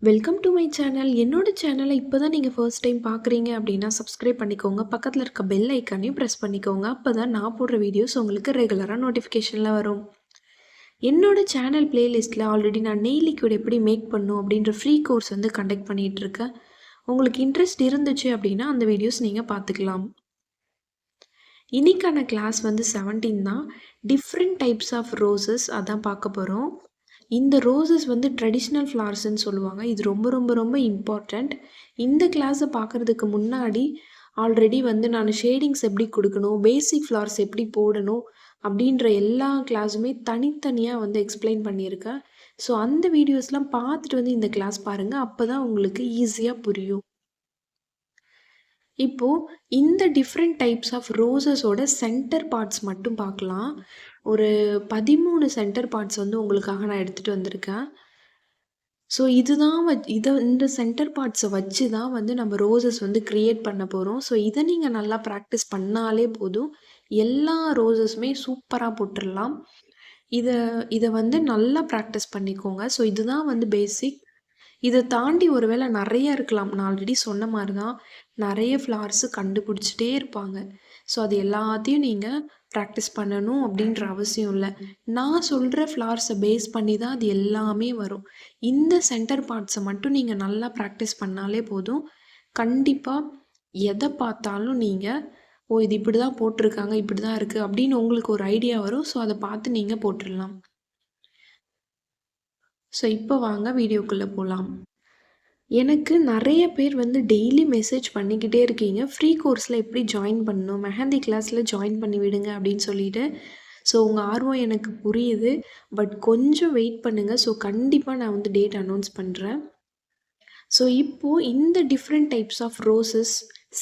Welcome to my channel. என்னோட சேனலை இப்போ தான் நீங்கள் ஃபர்ஸ்ட் டைம் பார்க்குறீங்க அப்படின்னா சப்ஸ்கிரைப் பண்ணிக்கோங்க. பக்கத்தில் இருக்க பெல் ஐக்கானையும் ப்ரெஸ் பண்ணிக்கோங்க. அப்போ தான் நான் போடுற வீடியோஸ் உங்களுக்கு ரெகுலராக நோட்டிஃபிகேஷனில் வரும். என்னோட சேனல் பிளேலிஸ்ட்டில் ஆல்ரெடி நான் நெய் லிக்விட் எப்படி மேக் பண்ணும் அப்படின்ற ஃப்ரீ கோர்ஸ் வந்து கண்டக்ட் பண்ணிகிட்ருக்கேன். உங்களுக்கு இன்ட்ரெஸ்ட் இருந்துச்சு அப்படின்னா அந்த வீடியோஸ் நீங்கள் பார்த்துக்கலாம். இன்றைக்கான கிளாஸ் வந்து 17 தான். டிஃப்ரெண்ட் டைப்ஸ் ஆஃப் ரோசஸ் அதான் பார்க்க போகிறோம். இந்த ரோசஸ் வந்து ட்ரெடிஷ்னல் ஃப்ளவர்ஸ்ன்னு சொல்லுவாங்க. இது ரொம்ப ரொம்ப ரொம்ப இம்பார்ட்டண்ட். இந்த கிளாஸை பார்க்குறதுக்கு முன்னாடி ஆல்ரெடி வந்து நான் ஷேடிங்ஸ் எப்படி கொடுக்கணும், பேசிக் ஃப்ளவர்ஸ் எப்படி போடணும் அப்படின்ற எல்லா கிளாஸுமே தனித்தனியாக வந்து எக்ஸ்பிளைன் பண்ணியிருக்கேன். ஸோ அந்த வீடியோஸ்லாம் பார்த்துட்டு வந்து இந்த கிளாஸ் பாருங்கள். அப்போ தான் உங்களுக்கு ஈஸியாக புரியும். இப்போது இந்த டிஃப்ரெண்ட் டைப்ஸ் ஆஃப் ரோசஸோட சென்டர் பார்ட்ஸ் மட்டும் பார்க்கலாம். ஒரு 13 சென்டர் பார்ட்ஸ் வந்து உங்களுக்காக நான் எடுத்துகிட்டு வந்திருக்கேன். ஸோ இதுதான் இந்த சென்டர் பார்ட்ஸை வச்சு தான் வந்து நம்ம ரோசஸ் வந்து க்ரியேட் பண்ண போகிறோம். ஸோ இதை நீங்கள் நல்லா ப்ராக்டிஸ் பண்ணாலே போதும், எல்லா ரோசஸுமே சூப்பராக போட்டுடலாம். இதை வந்து நல்லா ப்ராக்டிஸ் பண்ணிக்கோங்க. ஸோ இதுதான் வந்து பேசிக். இதை தாண்டி ஒரு வேளை நிறைய இருக்கலாம். நான் ஆல்ரெடி சொன்ன மாதிரி தான் நிறைய ஃப்ளவர்ஸு கண்டுபிடிச்சிட்டே இருப்பாங்க. ஸோ அது எல்லாத்தையும் நீங்கள் ப்ராக்டிஸ் பண்ணணும் அப்படின்ற அவசியம் இல்லை. நான் சொல்கிற ஃப்ளவர்ஸை பேஸ் பண்ணி தான் அது எல்லாமே வரும். இந்த சென்டர் பார்ட்ஸை மட்டும் நீங்கள் நல்லா ப்ராக்டிஸ் பண்ணாலே போதும். கண்டிப்பாக எதை பார்த்தாலும் நீங்கள் இது இப்படி தான் போட்டிருக்காங்க, இப்படி தான் இருக்குது அப்படின்னு உங்களுக்கு ஒரு ஐடியா வரும். ஸோ அதை பார்த்து நீங்கள் போட்டுடலாம். ஸோ இப்போ வாங்க வீடியோக்குள்ளே போகலாம். எனக்கு நிறைய பேர் வந்து டெய்லி மெசேஜ் பண்ணிக்கிட்டே இருக்கீங்க, ஃப்ரீ கோர்ஸில் எப்படி ஜாயின் பண்ணணும், மெஹந்தி கிளாஸில் ஜாயின் பண்ணி விடுங்க அப்படின்னு சொல்லிட்டு. ஸோ உங்கள் ஆர்வம் எனக்கு புரியுது. பட் கொஞ்சம் வெயிட் பண்ணுங்கள். ஸோ கண்டிப்பாக நான் வந்து டேட் அனௌன்ஸ் பண்ணுறேன். ஸோ இப்போது இந்த different types of roses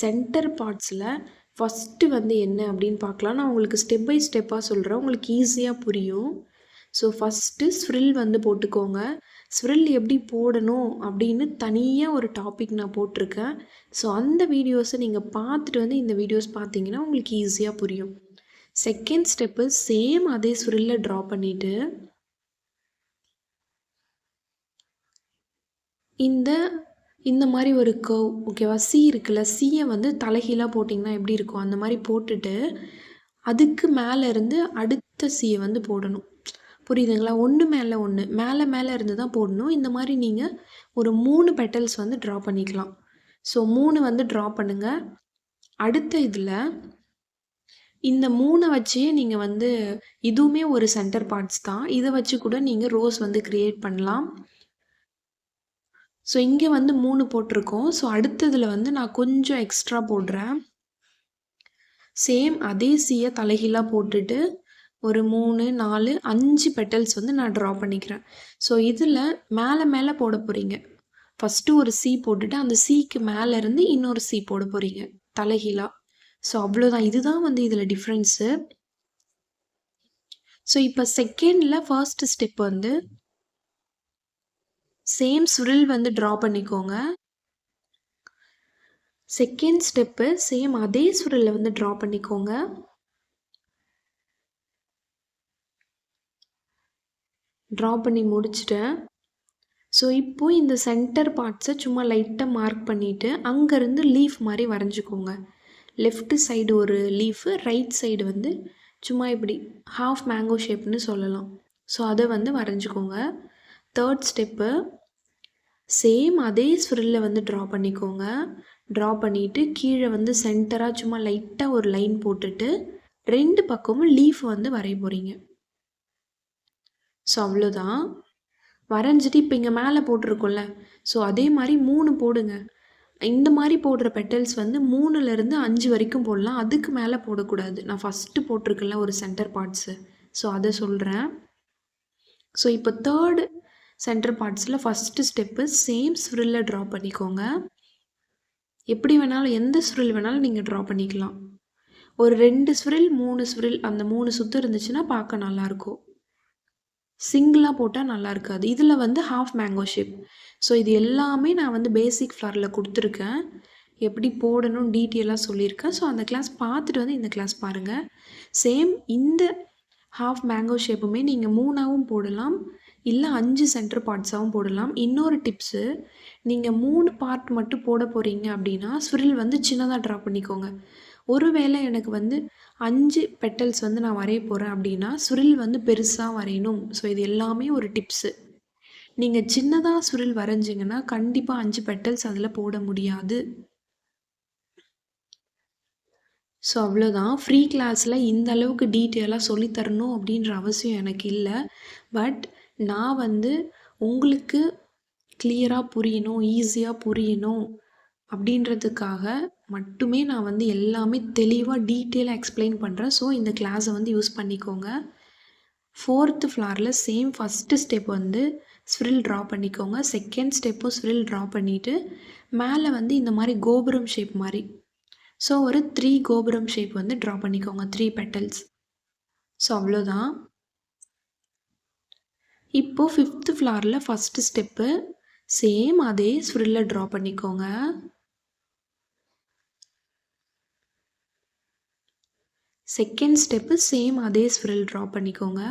centre பார்ட்ஸில் ஃபஸ்ட்டு வந்து என்ன அப்படின்னு பார்க்கலாம். நான் உங்களுக்கு ஸ்டெப் பை ஸ்டெப்பாக சொல்கிறேன், உங்களுக்கு ஈஸியாக புரியும். ஸோ ஃபஸ்ட்டு ஸ்ப்ரில் வந்து போட்டுக்கோங்க. ஸ்ப்ரில் எப்படி போடணும் அப்படின்னு தனியாக ஒரு டாபிக் நான் போட்டிருக்கேன். ஸோ அந்த வீடியோஸை நீங்கள் பார்த்துட்டு வந்து இந்த வீடியோஸ் பார்த்தீங்கன்னா உங்களுக்கு ஈஸியாக புரியும். செகண்ட் ஸ்டெப்பு சேம் அதே ஸ்ப்ரில்லை ட்ரா பண்ணிவிட்டு இந்த மாதிரி ஒரு கர்வ், ஓகேவா, சி இருக்குல்ல, சியை வந்து தலைகீழாக போட்டிங்கன்னா எப்படி இருக்கும் அந்த மாதிரி போட்டுட்டு அதுக்கு மேலே இருந்து அடுத்த சியை வந்து போடணும். புரியுதுங்களா? ஒன்று மேலே ஒன்று, மேலே இருந்து தான் போடணும். இந்த மாதிரி நீங்கள் ஒரு 3 பெட்டல்ஸ் வந்து ட்ரா பண்ணிக்கலாம். ஸோ 3 வந்து ட்ரா பண்ணுங்கள். அடுத்த இதில் இந்த 3 வச்சே நீங்கள் வந்து இதுவுமே ஒரு சென்டர் பார்ட்ஸ் தான், இதை வச்சு கூட நீங்கள் ரோஸ் வந்து க்ரியேட் பண்ணலாம். ஸோ இங்கே வந்து 3 போட்டிருக்கோம். ஸோ அடுத்ததில் வந்து நான் கொஞ்சம் எக்ஸ்ட்ரா போடுறேன். சேம் அதே சியை தலைகீழாக போட்டுட்டு ஒரு 3, 4, 5 பெட்டல்ஸ் வந்து நான் ட்ரா பண்ணிக்கிறேன். ஸோ இதில் மேலே போட போகிறீங்க. ஃபஸ்ட்டு ஒரு சி போட்டுட்டு அந்த சிக்கு மேலே இருந்து இன்னொரு சி போட போகிறீங்க தலைகீழாக. ஸோ அவ்வளோதான். இதுதான் வந்து இதில் டிஃப்ரென்ஸு. ஸோ இப்போ செகண்டில் ஃபர்ஸ்ட் ஸ்டெப் வந்து சேம் ஸ்ப்ரில் வந்து ட்ரா பண்ணிக்கோங்க. செகண்ட் ஸ்டெப்பு சேம் அதே ஸ்ப்ரில்லை வந்து ட்ரா பண்ணிக்கோங்க. ட்ரா பண்ணி முடிச்சிட்டேன். ஸோ இப்போது இந்த சென்டர் பார்ட்ஸை சும்மா லைட்டாக மார்க் பண்ணிவிட்டு அங்கேருந்து லீஃப் மாதிரி வரைஞ்சிக்கோங்க. லெஃப்ட் சைடு ஒரு லீஃபு, ரைட் சைடு வந்து சும்மா இப்படி ஹாஃப் மேங்கோ ஷேப்னு சொல்லலாம். ஸோ அதை வந்து வரைஞ்சிக்கோங்க. தேர்ட் ஸ்டெப்பு சேம் அதே ஸ்ப்ரில்லை வந்து ட்ரா பண்ணிக்கோங்க. ட்ரா பண்ணிவிட்டு கீழே வந்து சென்டராக சும்மா லைட்டாக ஒரு லைன் போட்டுட்டு 2 பக்கமும் லீஃப் வந்து வரைய போகிறீங்க. ஸோ அவ்வளோதான். வரைஞ்சிட்டு இப்போ இங்கே மேலே போட்டிருக்கோம்ல, ஸோ அதே மாதிரி 3 போடுங்க. இந்த மாதிரி போடுற பெட்டல்ஸ் வந்து 3லேருந்து 5 வரைக்கும் போடலாம், அதுக்கு மேலே போடக்கூடாது. நான் ஃபஸ்ட்டு போட்டிருக்கேன்ல ஒரு சென்டர் பார்ட்ஸு, ஸோ அதை சொல்கிறேன். ஸோ இப்போ தேர்டு சென்டர் பார்ட்ஸில் ஃபஸ்ட்டு ஸ்டெப்பு சேம் ஸ்ப்ரில்லை ட்ரா பண்ணிக்கோங்க. எப்படி வேணாலும் எந்த ஸ்ப்ரில் வேணாலும் நீங்கள் ட்ரா பண்ணிக்கலாம். ஒரு 2 ஸ்ப்ரில் 3 ஸ்ப்ரில் அந்த 3 சுற்று இருந்துச்சுன்னா பார்க்க நல்லாயிருக்கும். சிங்கிளாக போட்டால் நல்லா இருக்காது. இதில் வந்து ஹாஃப் மேங்கோ ஷேப். ஸோ இது எல்லாமே நான் வந்து பேசிக் ஃப்ளவரில் கொடுத்துருக்கேன், எப்படி போடணும் டீட்டெயிலாக சொல்லியிருக்கேன். ஸோ அந்த கிளாஸ் பார்த்துட்டு வந்து இந்த கிளாஸ் பாருங்கள். சேம் இந்த ஹாஃப் மேங்கோ ஷேப்புமே நீங்கள் 3ஆவும் போடலாம், இல்லை 5 சென்டர் பார்ட்ஸாகவும் போடலாம். இன்னொரு டிப்ஸு, நீங்கள் 3 பார்ட் மட்டும் போட போகிறீங்க அப்படின்னா ஸ்விரில் வந்து சின்னதாக ட்ரா பண்ணிக்கோங்க. ஒருவேளை எனக்கு வந்து 5 பெட்டல்ஸ் வந்து நான் வரைய போகிறேன் அப்படின்னா ஸ்விரில் வந்து பெருசாக வரையணும். ஸோ இது எல்லாமே ஒரு டிப்ஸு. நீங்கள் சின்னதாக ஸ்விரில் வரைஞ்சிங்கன்னா கண்டிப்பாக 5 பெட்டல்ஸ் அதில் போட முடியாது. ஸோ அவ்வளோதான். ஃப்ரீ கிளாஸில் இந்த அளவுக்கு டீட்டெயிலாக சொல்லித்தரணும் அப்படின்ற அவசியம் எனக்கு இல்லை. பட் நான் வந்து உங்களுக்கு கிளியராக புரியணும், ஈஸியாக புரியணும் அப்படின்றதுக்காக மட்டுமே நான் வந்து எல்லாமே தெளிவாக டீட்டெயிலாக எக்ஸ்பிளைன் பண்ணுறேன். ஸோ இந்த கிளாஸை வந்து யூஸ் பண்ணிக்கோங்க. 4th ஃப்ளாரில் சேம் ஃபஸ்ட்டு ஸ்டெப் வந்து ஸ்விரில் ட்ரா பண்ணிக்கோங்க. செகண்ட் ஸ்டெப்பும் ஸ்விரில் ட்ரா பண்ணிவிட்டு மேலே வந்து இந்த மாதிரி கோபுரம் ஷேப் மாதிரி, ஸோ ஒரு 3 கோபுரம் ஷேப் வந்து ட்ரா பண்ணிக்கோங்க, 3 பெட்டல்ஸ். ஸோ அவ்வளோதான். இப்போது 5th ஃப்ளாரில் ஃபஸ்ட்டு ஸ்டெப்பு சேம் அதே ஸ்விரில்ல ட்ரா பண்ணிக்கோங்க. செகண்ட் ஸ்டெப்பு சேம் அதே ஸ்விரில் ட்ரா பண்ணிக்கோங்க.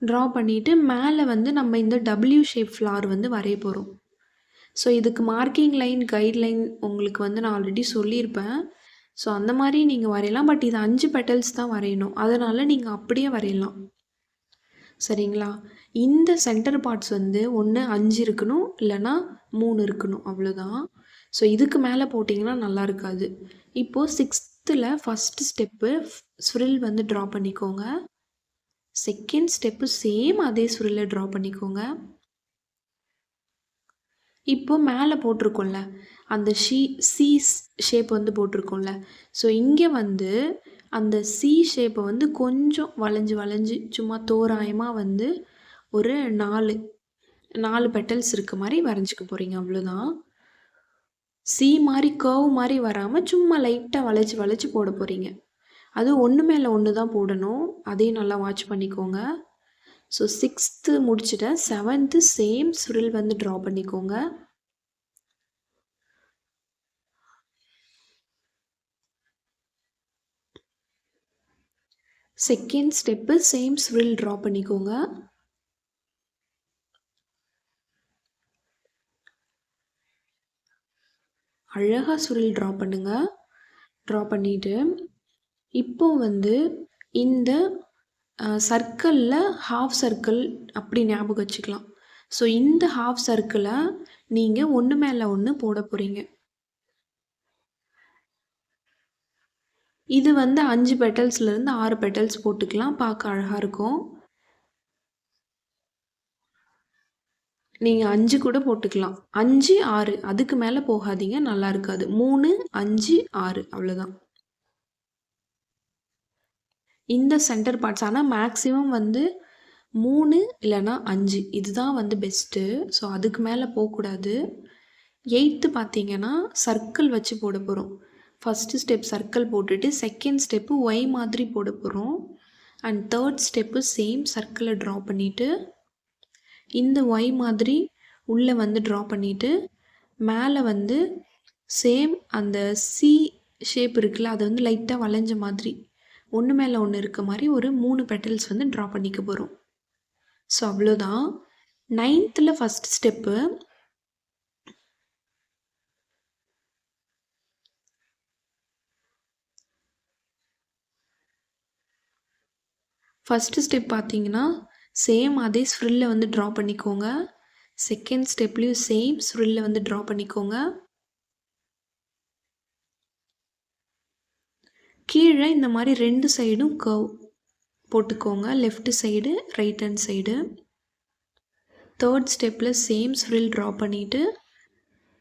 ட்ரா பண்ணிவிட்டு மேலே வந்து நம்ம இந்த W ஷேப் ஃப்ளார் வந்து வரைய போகிறோம். ஸோ இதுக்கு மார்க்கிங் லைன், கைட்லைன் உங்களுக்கு வந்து நான் ஆல்ரெடி சொல்லியிருப்பேன். ஸோ அந்த மாதிரி நீங்கள் வரையலாம். பட் இது 5 பெட்டல்ஸ் தான் வரையணும். அதனால் நீங்கள் அப்படியே வரையலாம். சரிங்களா? இந்த சென்டர் பார்ட்ஸ் வந்து ஒன்று 5 இருக்கணும், இல்லைனா 3 இருக்கணும், அவ்வளோதான். ஸோ இதுக்கு மேலே போட்டிங்கன்னா நல்லா இருக்காது. இப்போது 6th ஃபஸ்ட்டு ஸ்டெப்பு ஸ்விரில் வந்து ட்ரா பண்ணிக்கோங்க. செகண்ட் ஸ்டெப்பு சேம் அதே ஸ்விரில்ல ட்ரா பண்ணிக்கோங்க. இப்போது மேலே போட்டிருக்கோம்ல அந்த சி ஷேப் வந்து போட்டிருக்கோம்ல, ஸோ இங்கே வந்து அந்த சி ஷேப்பை வந்து கொஞ்சம் வளைஞ்சு சும்மா தோராயமாக வந்து ஒரு 4 பெட்டல்ஸ் இருக்க மாதிரி வரைஞ்சிக்க போகிறீங்க, அவ்வளோதான். சி மாதிரி கர்வ் மாதிரி வராமல் சும்மா லைட்டாக வளைச்சி போட போகிறீங்க. அது ஒன்று மேலே ஒன்று தான் போடணும். அதையும் நல்லா வாட்ச் பண்ணிக்கோங்க. ஸோ 6th முடிச்சுட்டேன். 7th சேம் ஸ்விரில் வந்து ட்ரா பண்ணிக்கோங்க. செகண்ட் ஸ்டெப்பு சேம் ஸ்விரில் ட்ரா பண்ணிக்கோங்க. அழகாக ஸ்விரில் ட்ரா பண்ணுங்கள். ட்ரா பண்ணிவிட்டு இப்போ வந்து இந்த சர்க்கிளில் ஹாஃப் சர்க்கிள் அப்படி ஞாபகம் வச்சுக்கலாம். ஸோ இந்த ஹாஃப் சர்க்கிளை நீங்கள் ஒன்று மேலே ஒன்று போட போகிறீங்க. இது வந்து 5 பெட்டல்ஸ்லேருந்து 6 பெட்டல்ஸ் போட்டுக்கலாம், பார்க்க அழகாக இருக்கும். நீங்கள் 5 கூட போட்டுக்கலாம். 5, 6 அதுக்கு மேலே போகாதீங்க, நல்லா இருக்காது. 3, 5, 6 அவ்வளோதான். இந்த சென்டர் பார்ட்ஸ் ஆனால் மேக்ஸிமம் வந்து 3 இல்லைனா 5 இதுதான் வந்து பெஸ்ட்டு. ஸோ அதுக்கு மேலே போகக்கூடாது. 8th பார்த்தீங்கன்னா சர்க்கிள் வச்சு போட போகிறோம். ஃபஸ்ட்டு ஸ்டெப் சர்க்கிள் போட்டுட்டு செகண்ட் ஸ்டெப்பு ஒய் மாதிரி போட போகிறோம். அண்ட் தேர்ட் ஸ்டெப்பு சேம் சர்க்கிளை ட்ரா பண்ணிவிட்டு இந்த ஒய் மாதிரி உள்ளே வந்து ட்ரா பண்ணிவிட்டு மேலே வந்து சேம் அந்த சி ஷேப் இருக்குல்ல, அதை வந்து லைட்டாக வளைஞ்ச மாதிரி ஒன்று மேலே ஒன்று இருக்க மாதிரி ஒரு 3 பெட்டல்ஸ் வந்து ட்ரா பண்ணிக்க போகிறோம். ஸோ அவ்வளோதான். 9th first step first step பார்த்தீங்கன்னா சேம் அதே ஸ்விரில்ல வந்து ட்ரா பண்ணிக்கோங்க. செகண்ட் ஸ்டெப்லேயும் சேம் ஸ்விரில்ல வந்து ட்ரா பண்ணிக்கோங்க. கீழே இந்த மாதிரி 2 சைடும் கர்வ் போட்டுக்கோங்க, left side right hand side. Third ஸ்டெப்பில் சேம் ஸ்விரில் ட்ரா பண்ணிவிட்டு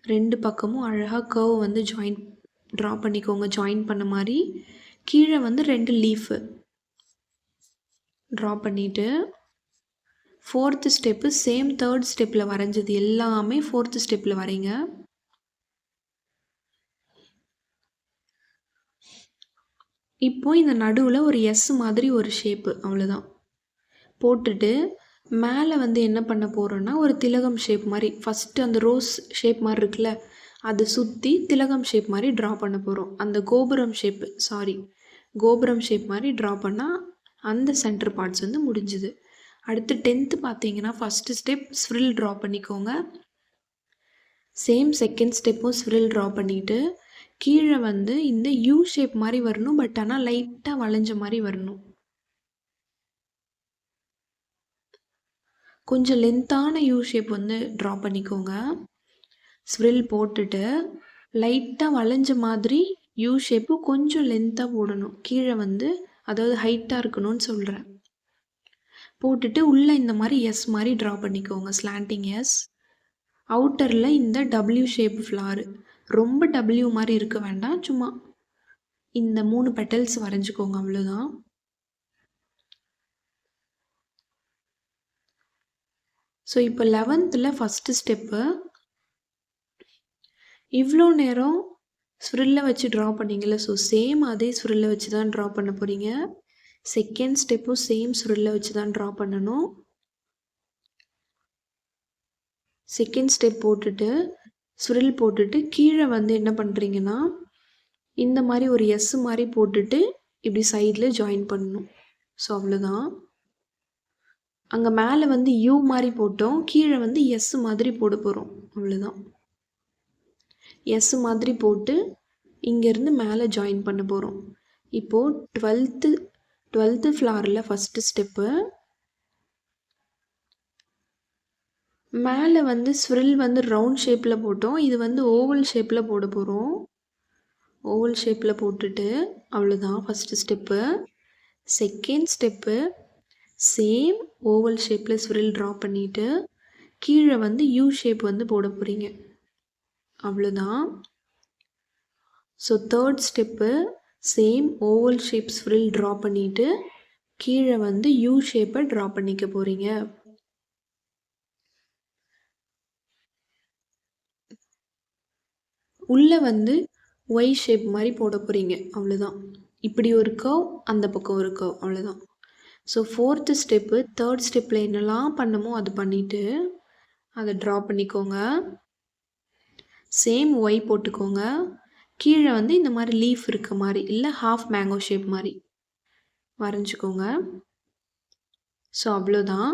2 பக்கமும் அழகாக கர்வ் வந்து ட்ரா பண்ணிக்கோங்க, ஜாயின் பண்ண மாதிரி. கீழே வந்து 2 லீஃபு ட்ரா பண்ணிவிட்டு 4th ஸ்டெப்பு சேம் தேர்ட் ஸ்டெப்பில் வரைஞ்சது எல்லாமே 4th ஸ்டெப்பில் வரைங்க. இப்போ இந்த நடுவில் ஒரு எஸ் மாதிரி ஒரு ஷேப்பு, அவ்வளோதான் போட்டுட்டு மேலே வந்து என்ன பண்ண போகிறோன்னா ஒரு திலகம் ஷேப் மாதிரி ஃபஸ்ட்டு அந்த ரோஸ் ஷேப் மாதிரி இருக்குல்ல, அதை சுற்றி திலகம் ஷேப் மாதிரி ட்ரா பண்ண போகிறோம். அந்த கோபுரம் ஷேப்பு கோபுரம் ஷேப் மாதிரி ட்ரா பண்ணால் அந்த சென்டர் பார்ட்ஸ் வந்து முடிஞ்சுது. அடுத்து 10th பார்த்தீங்கன்னா ஃபஸ்ட்டு ஸ்டெப் ஸ்ப்ரில் ட்ரா பண்ணிக்கோங்க. சேம் செகண்ட் ஸ்டெப்பும் ஸ்ப்ரில் ட்ரா பண்ணிவிட்டு கீழே வந்து இந்த யூ ஷேப் மாதிரி வரணும். பட் ஆனால் லைட்டாக வளைஞ்ச மாதிரி வரணும். கொஞ்சம் லென்த்தான யூ ஷேப் வந்து ட்ரா பண்ணிக்கோங்க. ஸ்ப்ரில் போட்டுட்டு லைட்டாக வளைஞ்ச மாதிரி யூ ஷேப்பு கொஞ்சம் லென்த்தாக போடணும். கீழே வந்து அதாவது ஹைட்டாக இருக்கணும்னு சொல்கிறேன். போட்டுட்டு உள்ளே இந்த மாதிரி எஸ் மாதிரி ட்ரா பண்ணிக்கோங்க. Slanting S. அவுட்டரில் இந்த டபிள்யூ ஷேப் ஃப்ளாரு. ரொம்ப டபிள்யூ மாதிரி இருக்க வேண்டாம். சும்மா இந்த 3 பெட்டல்ஸ் வரைஞ்சிக்கோங்க. அவ்வளோதான். ஸோ இப்போ 11th ஃபஸ்ட்டு ஸ்டெப்பு இவ்வளோ நேரம் ஸ்ப்ரில்லை வச்சு ட்ரா பண்ணிங்கல்ல. ஸோ சேம் அதே ஸ்ப்ரில்லை வச்சு தான் ட்ரா பண்ண போகிறீங்க. செகண்ட் ஸ்டெப்பும் சேம் ஸ்ப்ரில்லை வச்சு தான் ட்ரா பண்ணணும். செகண்ட் ஸ்டெப் போட்டுட்டு ஸ்ப்ரில் போட்டுட்டு கீழே வந்து என்ன பண்ணுறீங்கன்னா இந்த மாதிரி ஒரு எஸ் மாதிரி போட்டுட்டு இப்படி சைடில் ஜாயின் பண்ணணும். ஸோ அவ்வளோதான். அங்கே மேலே வந்து யூ மாதிரி போட்டோம், கீழே வந்து எஸ் மாதிரி போட போகிறோம். அவ்வளோதான். எஸ் மாதிரி போட்டு இங்கேருந்து மேலே ஜாயின் பண்ண போகிறோம். இப்போது 12th ஃப்ளாரில் ஃபஸ்ட்டு ஸ்டெப்பு மேலே வந்து ஸ்ப்ரில் வந்து ரவுண்ட் ஷேப்பில் போட்டோம். இது வந்து ஓவல் ஷேப்பில் போட போகிறோம். ஓவல் ஷேப்பில் போட்டுட்டு அவ்வளோதான் first step. Second step same oval ஷேப்பில் ஸ்ப்ரில் ட்ரா பண்ணிவிட்டு கீழே வந்து யூ ஷேப் வந்து போட போகிறீங்க. அவ்வளோதான். So third step same oval shape spiral draw பண்ணிவிட்டு கீழே வந்து யூ ஷேப்பை ட்ரா பண்ணிக்க போகிறீங்க. உள்ளே வந்து ஒய் ஷேப் மாதிரி போட போகிறீங்க. அவ்வளோதான். இப்படி ஒரு கர்வ், அந்த பக்கம் ஒரு கர்வ். அவ்வளோதான். ஸோ 4th ஸ்டெப்பு தேர்ட் ஸ்டெப்பில் என்னெல்லாம் பண்ணமோ அது பண்ணிவிட்டு அதை ட்ரா பண்ணிக்கோங்க. சேம் ஒய் போட்டுக்கோங்க. கீழே வந்து இந்த மாதிரி லீஃப் இருக்க மாதிரி இல்லை ஹாஃப் மேங்கோ ஷேப் மாதிரி வரைஞ்சிக்கோங்க. ஸோ அவ்வளோதான்.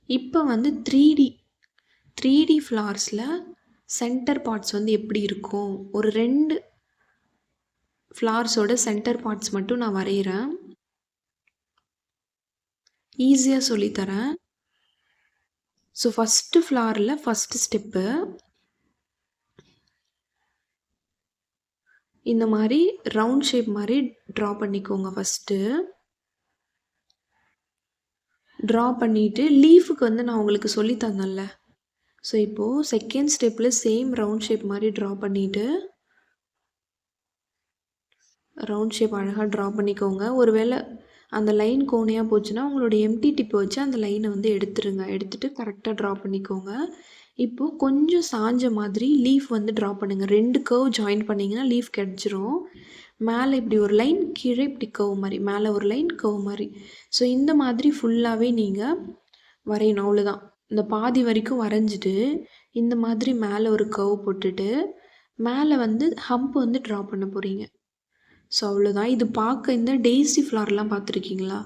இப்போ வந்து 3D ஃப்ளார்ஸில் சென்டர் பார்ட்ஸ் வந்து எப்படி இருக்கும், ஒரு 2 ஃப்ளார்ஸோட சென்டர் பார்ட்ஸ் மட்டும் நான் வரைகிறேன். ஈஸியாக சொல்லித்தரேன். ஸோ ஃபஸ்ட்டு ஃப்ளாரில் ஃபஸ்ட்டு ஸ்டெப்பு இந்த மாதிரி ரவுண்ட் ஷேப் மாதிரி ட்ரா பண்ணிக்கோங்க. ஃபஸ்ட்டு ட்ரா பண்ணிவிட்டு லீஃபுக்கு வந்து நான் உங்களுக்கு சொல்லி தந்தேன்ல. ஸோ இப்போது செகண்ட் ஸ்டெப்பில் சேம் ரவுண்ட் ஷேப் மாதிரி ட்ரா பண்ணிவிட்டு ரவுண்ட் ஷேப் அழகாக ட்ரா பண்ணிக்கோங்க. ஒருவேளை அந்த லைன் கோணையாக போச்சுன்னா உங்களோட எம்டி டிப்பை வச்சு அந்த லைனை வந்து எடுத்துருங்க. எடுத்துகிட்டு கரெக்டாக ட்ரா பண்ணிக்கோங்க. இப்போது கொஞ்சம் சாஞ்ச மாதிரி லீஃப் வந்து ட்ரா பண்ணுங்கள். 2 கர்வ் ஜாயின் பண்ணிங்கன்னா லீஃப் கிடச்சிரும். மேலே இப்படி ஒரு லைன், கீழே இப்படி கர்வ் மாதிரி, மேலே ஒரு லைன் கர்வ் மாதிரி. ஸோ இந்த மாதிரி ஃபுல்லாகவே நீங்கள் வரையணும். அவ்வளோதான். இந்த பாதி வரைக்கும் வரைஞ்சிட்டு இந்த மாதிரி மேலே ஒரு கர்வ் போட்டுட்டு மேலே வந்து ஹம்ப் வந்து ட்ரா பண்ண போகிறீங்க. ஸோ அவ்வளோதான். இது பார்க்க இந்த டெய்ஸி ஃப்ளார்லாம் பார்த்துருக்கீங்களா?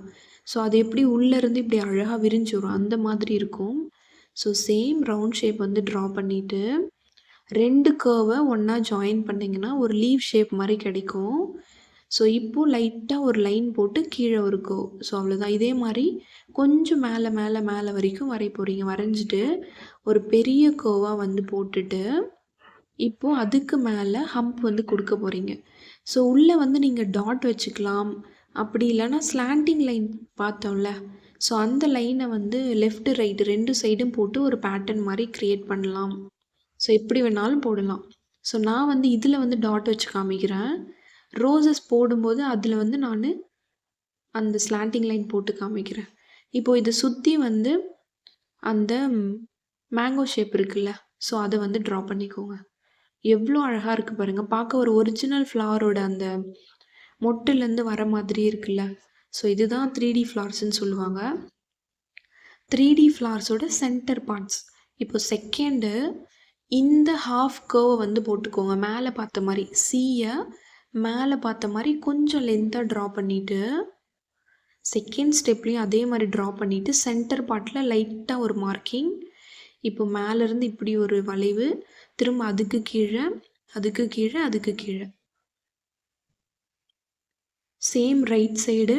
ஸோ அது எப்படி உள்ளேருந்து இப்படி அழகாக விரிஞ்சு வரும், அந்த மாதிரி இருக்கும். ஸோ சேம் ரவுண்ட் ஷேப் வந்து ட்ரா பண்ணிவிட்டு 2 கர்வை ஒன்றா ஜாயின் பண்ணிங்கன்னா ஒரு லீவ் ஷேப் மாதிரி கிடைக்கும். ஸோ இப்போது லைட்டாக ஒரு லைன் போட்டு கீழே ஒரு கர்வ். ஸோ அவ்வளோதான். இதே மாதிரி கொஞ்சம் மேலே மேலே மேலே வரைக்கும் வரைய போகிறீங்க. வரைஞ்சிட்டு ஒரு பெரிய கர்வாக வந்து போட்டுட்டு இப்போது அதுக்கு மேலே ஹம்ப் வந்து கொடுக்க போகிறீங்க. ஸோ உள்ளே வந்து நீங்கள் டாட் வச்சுக்கலாம். அப்படி இல்லைன்னா ஸ்லாண்டிங் லைன் பார்த்தோம்ல, ஸோ அந்த லைனை வந்து லெஃப்ட்டு ரைட்டு 2 சைடும் போட்டு ஒரு பேட்டர்ன் மாதிரி க்ரியேட் பண்ணலாம். ஸோ எப்படி வேணாலும் போடலாம். ஸோ நான் வந்து இதில் வந்து டாட் வச்சு காமிக்கிறேன். ரோசஸ் போடும்போது அதில் வந்து நான் அந்த ஸ்லாண்டிங் லைன் போட்டு காமிக்கிறேன். இப்போது இதை சுற்றி வந்து அந்த மேங்கோ ஷேப் இருக்குல்ல, ஸோ அதை வந்து ட்ரா பண்ணிக்கோங்க. எவ்வளோ அழகாக இருக்குது பாருங்கள். பார்க்க ஒரு ஒரிஜினல் ஃப்ளாரோட அந்த மொட்டுலேருந்து வர மாதிரி இருக்குல்ல. ஸோ இதுதான் 3D ஃப்ளார்ஸ்ன்னு சொல்லுவாங்க. 3D ஃப்ளார்ஸோட சென்டர் பார்ட்ஸ். இப்போ செகண்டு இந்த ஹாஃப் கர்வை வந்து போட்டுக்கோங்க. மேலே பார்த்த மாதிரி சியை மேலே பார்த்த மாதிரி கொஞ்சம் லென்த்தாக ட்ரா பண்ணிவிட்டு செகண்ட் ஸ்டெப்லேயும் அதே மாதிரி ட்ரா பண்ணிவிட்டு சென்டர் பார்ட்டில் லைட்டாக ஒரு மார்க்கிங். இப்போ மேலேருந்து இப்படி ஒரு வளைவு, திரும்ப அதுக்கு கீழே, அதுக்கு கீழே, அதுக்கு கீழே. சேம் ரைட் சைடு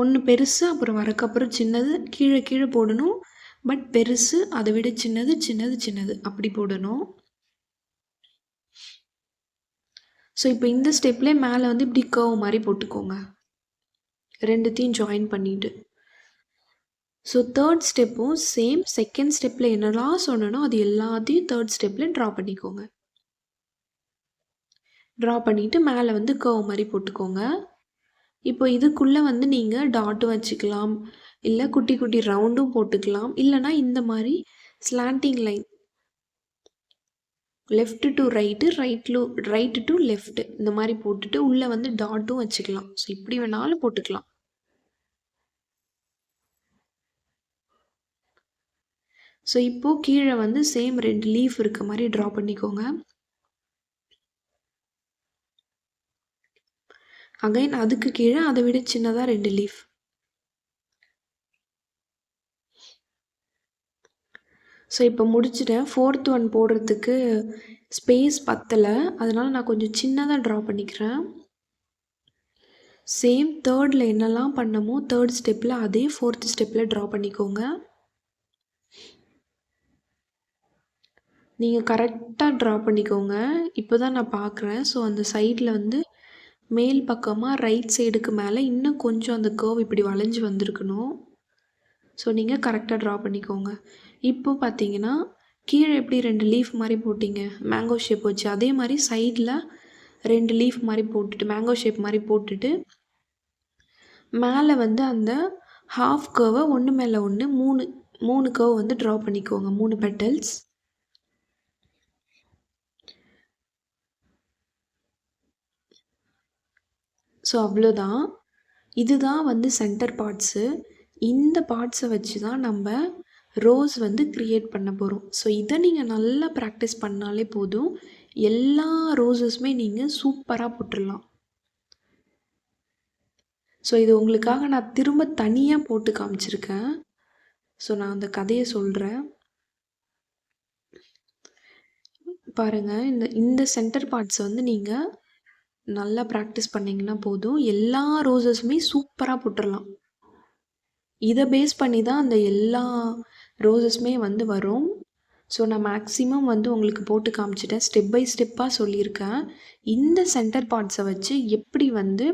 ஒன்று பெருசு, அப்புறம் வரக்கப்புறம் சின்னது, கீழே கீழே போடணும். பட் பெருசு, அதை விட சின்னது, சின்னது, சின்னது, அப்படி போடணும். ஸோ இப்போ இந்த ஸ்டெப்லேயே மேலே வந்து இப்படி கர்வ் மாதிரி போட்டுக்கோங்க, ரெண்டுத்தையும் ஜாயின் பண்ணிவிட்டு. ஸோ தேர்ட் ஸ்டெப்பும் சேம். செகண்ட் ஸ்டெப்பில் என்னெல்லாம் சொன்னனோ அது எல்லாத்தையும் தேர்ட் ஸ்டெப்பில் ட்ரா பண்ணிக்கோங்க. ட்ரா பண்ணிவிட்டு மேலே வந்து கர்வ் மாதிரி போட்டுக்கோங்க. இப்போ இதுக்குள்ளே வந்து நீங்கள் டாட்டும் வச்சுக்கலாம், இல்லை குட்டி குட்டி ரவுண்டும் போட்டுக்கலாம், இல்லைனா இந்த மாதிரி slanting line left to right, right to left, இந்த மாதிரி போட்டுட்டு உள்ளே வந்து டாட்டும் வச்சுக்கலாம். ஸோ இப்படி வேணாலும் போட்டுக்கலாம். ஸோ இப்போது கீழே வந்து சேம் 2 லீஃப் இருக்க மாதிரி ட்ரா பண்ணிக்கோங்க. அகைன் அதுக்கு கீழே அதை விட சின்னதாக 2 லீஃப். ஸோ இப்போ முடிச்சிட்டேன். 4th ஒன் போடுறதுக்கு ஸ்பேஸ் பத்தலை, அதனால் நான் கொஞ்சம் சின்னதாக ட்ரா பண்ணிக்கிறேன். சேம் தேர்டில் என்னெல்லாம் பண்ணமோ தேர்ட் ஸ்டெப்பில் அதே 4th ஸ்டெப்பில் ட்ரா பண்ணிக்கோங்க. நீங்கள் கரெக்டாக ட்ரா பண்ணிக்கோங்க. இப்போ தான் நான் பார்க்குறேன். ஸோ அந்த சைடில் வந்து மேல் பக்கமாக ரைட் சைடுக்கு மேலே இன்னும் கொஞ்சம் அந்த கர்வ் இப்படி வளைஞ்சு வந்திருக்கணும். ஸோ நீங்கள் கரெக்டாக ட்ரா பண்ணிக்கோங்க. இப்போ பார்த்தீங்கன்னா கீழே எப்படி 2 லீஃப் மாதிரி போட்டிங்க மேங்கோ ஷேப் வச்சு, அதே மாதிரி சைடில் 2 லீஃப் மாதிரி போட்டுட்டு மேங்கோ ஷேப் மாதிரி போட்டுட்டு மேலே வந்து அந்த ஹாஃப் கர்வை ஒன்று மேலே ஒன்று 3 கர்வ் வந்து ட்ரா பண்ணிக்கோங்க, 3 பெட்டல்ஸ். ஸோ அவ்வளோதான். இதுதான் வந்து சென்டர் பார்ட்ஸு. இந்த பார்ட்ஸை வச்சு தான் நம்ம ரோஸ் வந்து க்ரியேட் பண்ண போகிறோம். ஸோ இதை நீங்கள் நல்லா ப்ராக்டிஸ் பண்ணாலே போதும், எல்லா ரோஸஸுமே நீங்கள் சூப்பராக போட்டுடலாம். ஸோ இது உங்களுக்காக நான் திரும்ப தனியாக போட்டு காமிச்சிருக்கேன். ஸோ நான் அந்த கதையை சொல்கிறேன் பாருங்கள். இந்த சென்டர் பார்ட்ஸை வந்து நீங்கள் நல்லா ப்ராக்டிஸ் பண்ணிங்கன்னா போதும், எல்லா ரோஸஸுமே சூப்பராக போட்டுடலாம். இதை பேஸ் பண்ணி தான் அந்த எல்லா ரோஸஸுமே வந்து வரும். ஸோ நான் மேக்ஸிமம் வந்து உங்களுக்கு போட்டு காமிச்சிட்டேன், ஸ்டெப் பை ஸ்டெப்பாக சொல்லியிருக்கேன். இந்த சென்டர் பார்ட்ஸை வச்சு எப்படி வந்து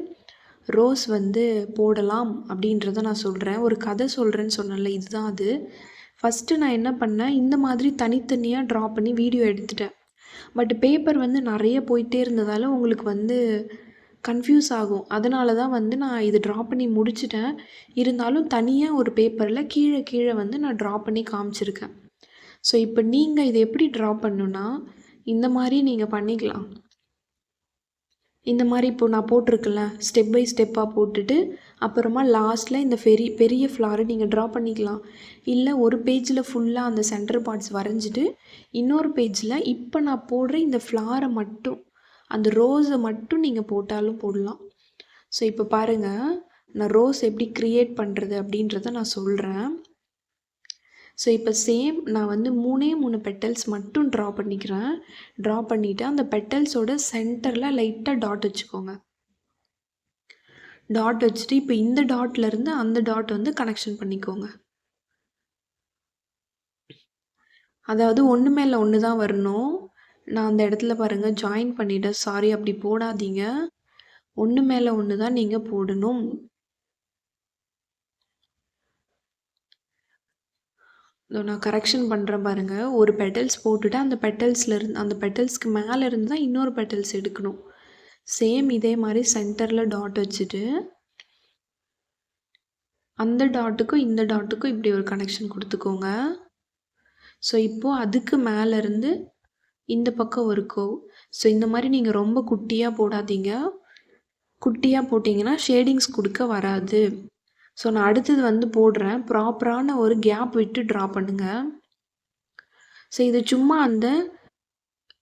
ரோஸ் வந்து போடலாம் அப்படின்றத நான் சொல்கிறேன். ஒரு கதை சொல்கிறேன்னு சொன்னேன்ல, இதுதான் அது. ஃபஸ்ட்டு நான் என்ன பண்ணேன், இந்த மாதிரி தனித்தனியாக ட்ரா பண்ணி வீடியோ எடுத்துட்டேன். பட் பேப்பர் வந்து நிறைய போயிட்டே இருந்ததால் உங்களுக்கு வந்து கன்ஃபியூஸ் ஆகும். அதனால தான் வந்து நான் இது ட்ரா பண்ணி முடிச்சிட்டேன். இருந்தாலும் தனியாக ஒரு பேப்பரில் கீழே கீழே வந்து நான் ட்ரா பண்ணி காமிச்சிருக்கேன். ஸோ இப்போ நீங்கள் இதை எப்படி ட்ரா பண்ணணுன்னா இந்த மாதிரி நீங்கள் பண்ணிக்கலாம். இந்த மாதிரி இப்போது நான் போட்டிருக்கேன்ல, ஸ்டெப் பை ஸ்டெப்பாக போட்டுட்டு அப்புறமா லாஸ்ட்டில் இந்த பெரிய ஃப்ளாரை நீங்கள் ட்ரா பண்ணிக்கலாம். இல்லை ஒரு பேஜில் ஃபுல்லாக அந்த சென்டர் பார்ட்ஸ் வரைஞ்சிட்டு இன்னொரு பேஜில் இப்போ நான் போடுற இந்த ஃப்ளாரை மட்டும், அந்த ரோஸை மட்டும் நீங்கள் போட்டாலும் போடலாம். ஸோ இப்போ பாருங்கள், நான் ரோஸ் எப்படி க்ரியேட் பண்ணுறது அப்படின்றத நான் சொல்கிறேன். ஸோ இப்போ சேம் நான் வந்து 3 பெட்டல்ஸ் மட்டும் ட்ரா பண்ணிக்கிறேன். ட்ரா பண்ணிவிட்டு அந்த பெட்டல்ஸோட சென்டரில் லைட்டாக டாட் வச்சுக்கோங்க. டாட் வச்சுட்டு இப்போ இந்த டாட்லேருந்து அந்த டாட் வந்து கனெக்ஷன் பண்ணிக்கோங்க. அதாவது ஒன்று மேலே ஒன்று தான் வரணும். நான் அந்த இடத்துல பாருங்கள் ஜாயின் பண்ணிவிட்டேன், சாரி அப்படி போடாதீங்க. ஒன்று மேலே ஒன்று தான் நீங்கள் போடணும். நான் கரெக்ஷன் பண்ணுறேன் பாருங்கள். ஒரு பெட்டல்ஸ் போட்டுட்டு அந்த பெட்டல்ஸ்க்கு மேலே இருந்து தான் இன்னொரு பெட்டல்ஸ் எடுக்கணும். சேம் இதே மாதிரி சென்டரில் டாட் வச்சுட்டு அந்த டாட்டுக்கும் இந்த டாட்டுக்கும் இப்படி ஒரு கனெக்ஷன் கொடுத்துக்கோங்க. ஸோ இப்போது அதுக்கு மேலேருந்து இந்த பக்கம் ஒரு கர்வ். ஸோ இந்த மாதிரி நீங்கள் ரொம்ப குட்டியாக போடாதீங்க. குட்டியாக போட்டிங்கன்னா ஷேடிங்ஸ் கொடுக்க வராது. ஸோ நான் அடுத்தது வந்து போடுறேன், ப்ராப்பரான ஒரு கேப் விட்டு ட்ரா பண்ணுங்கள். ஸோ இது சும்மா அந்த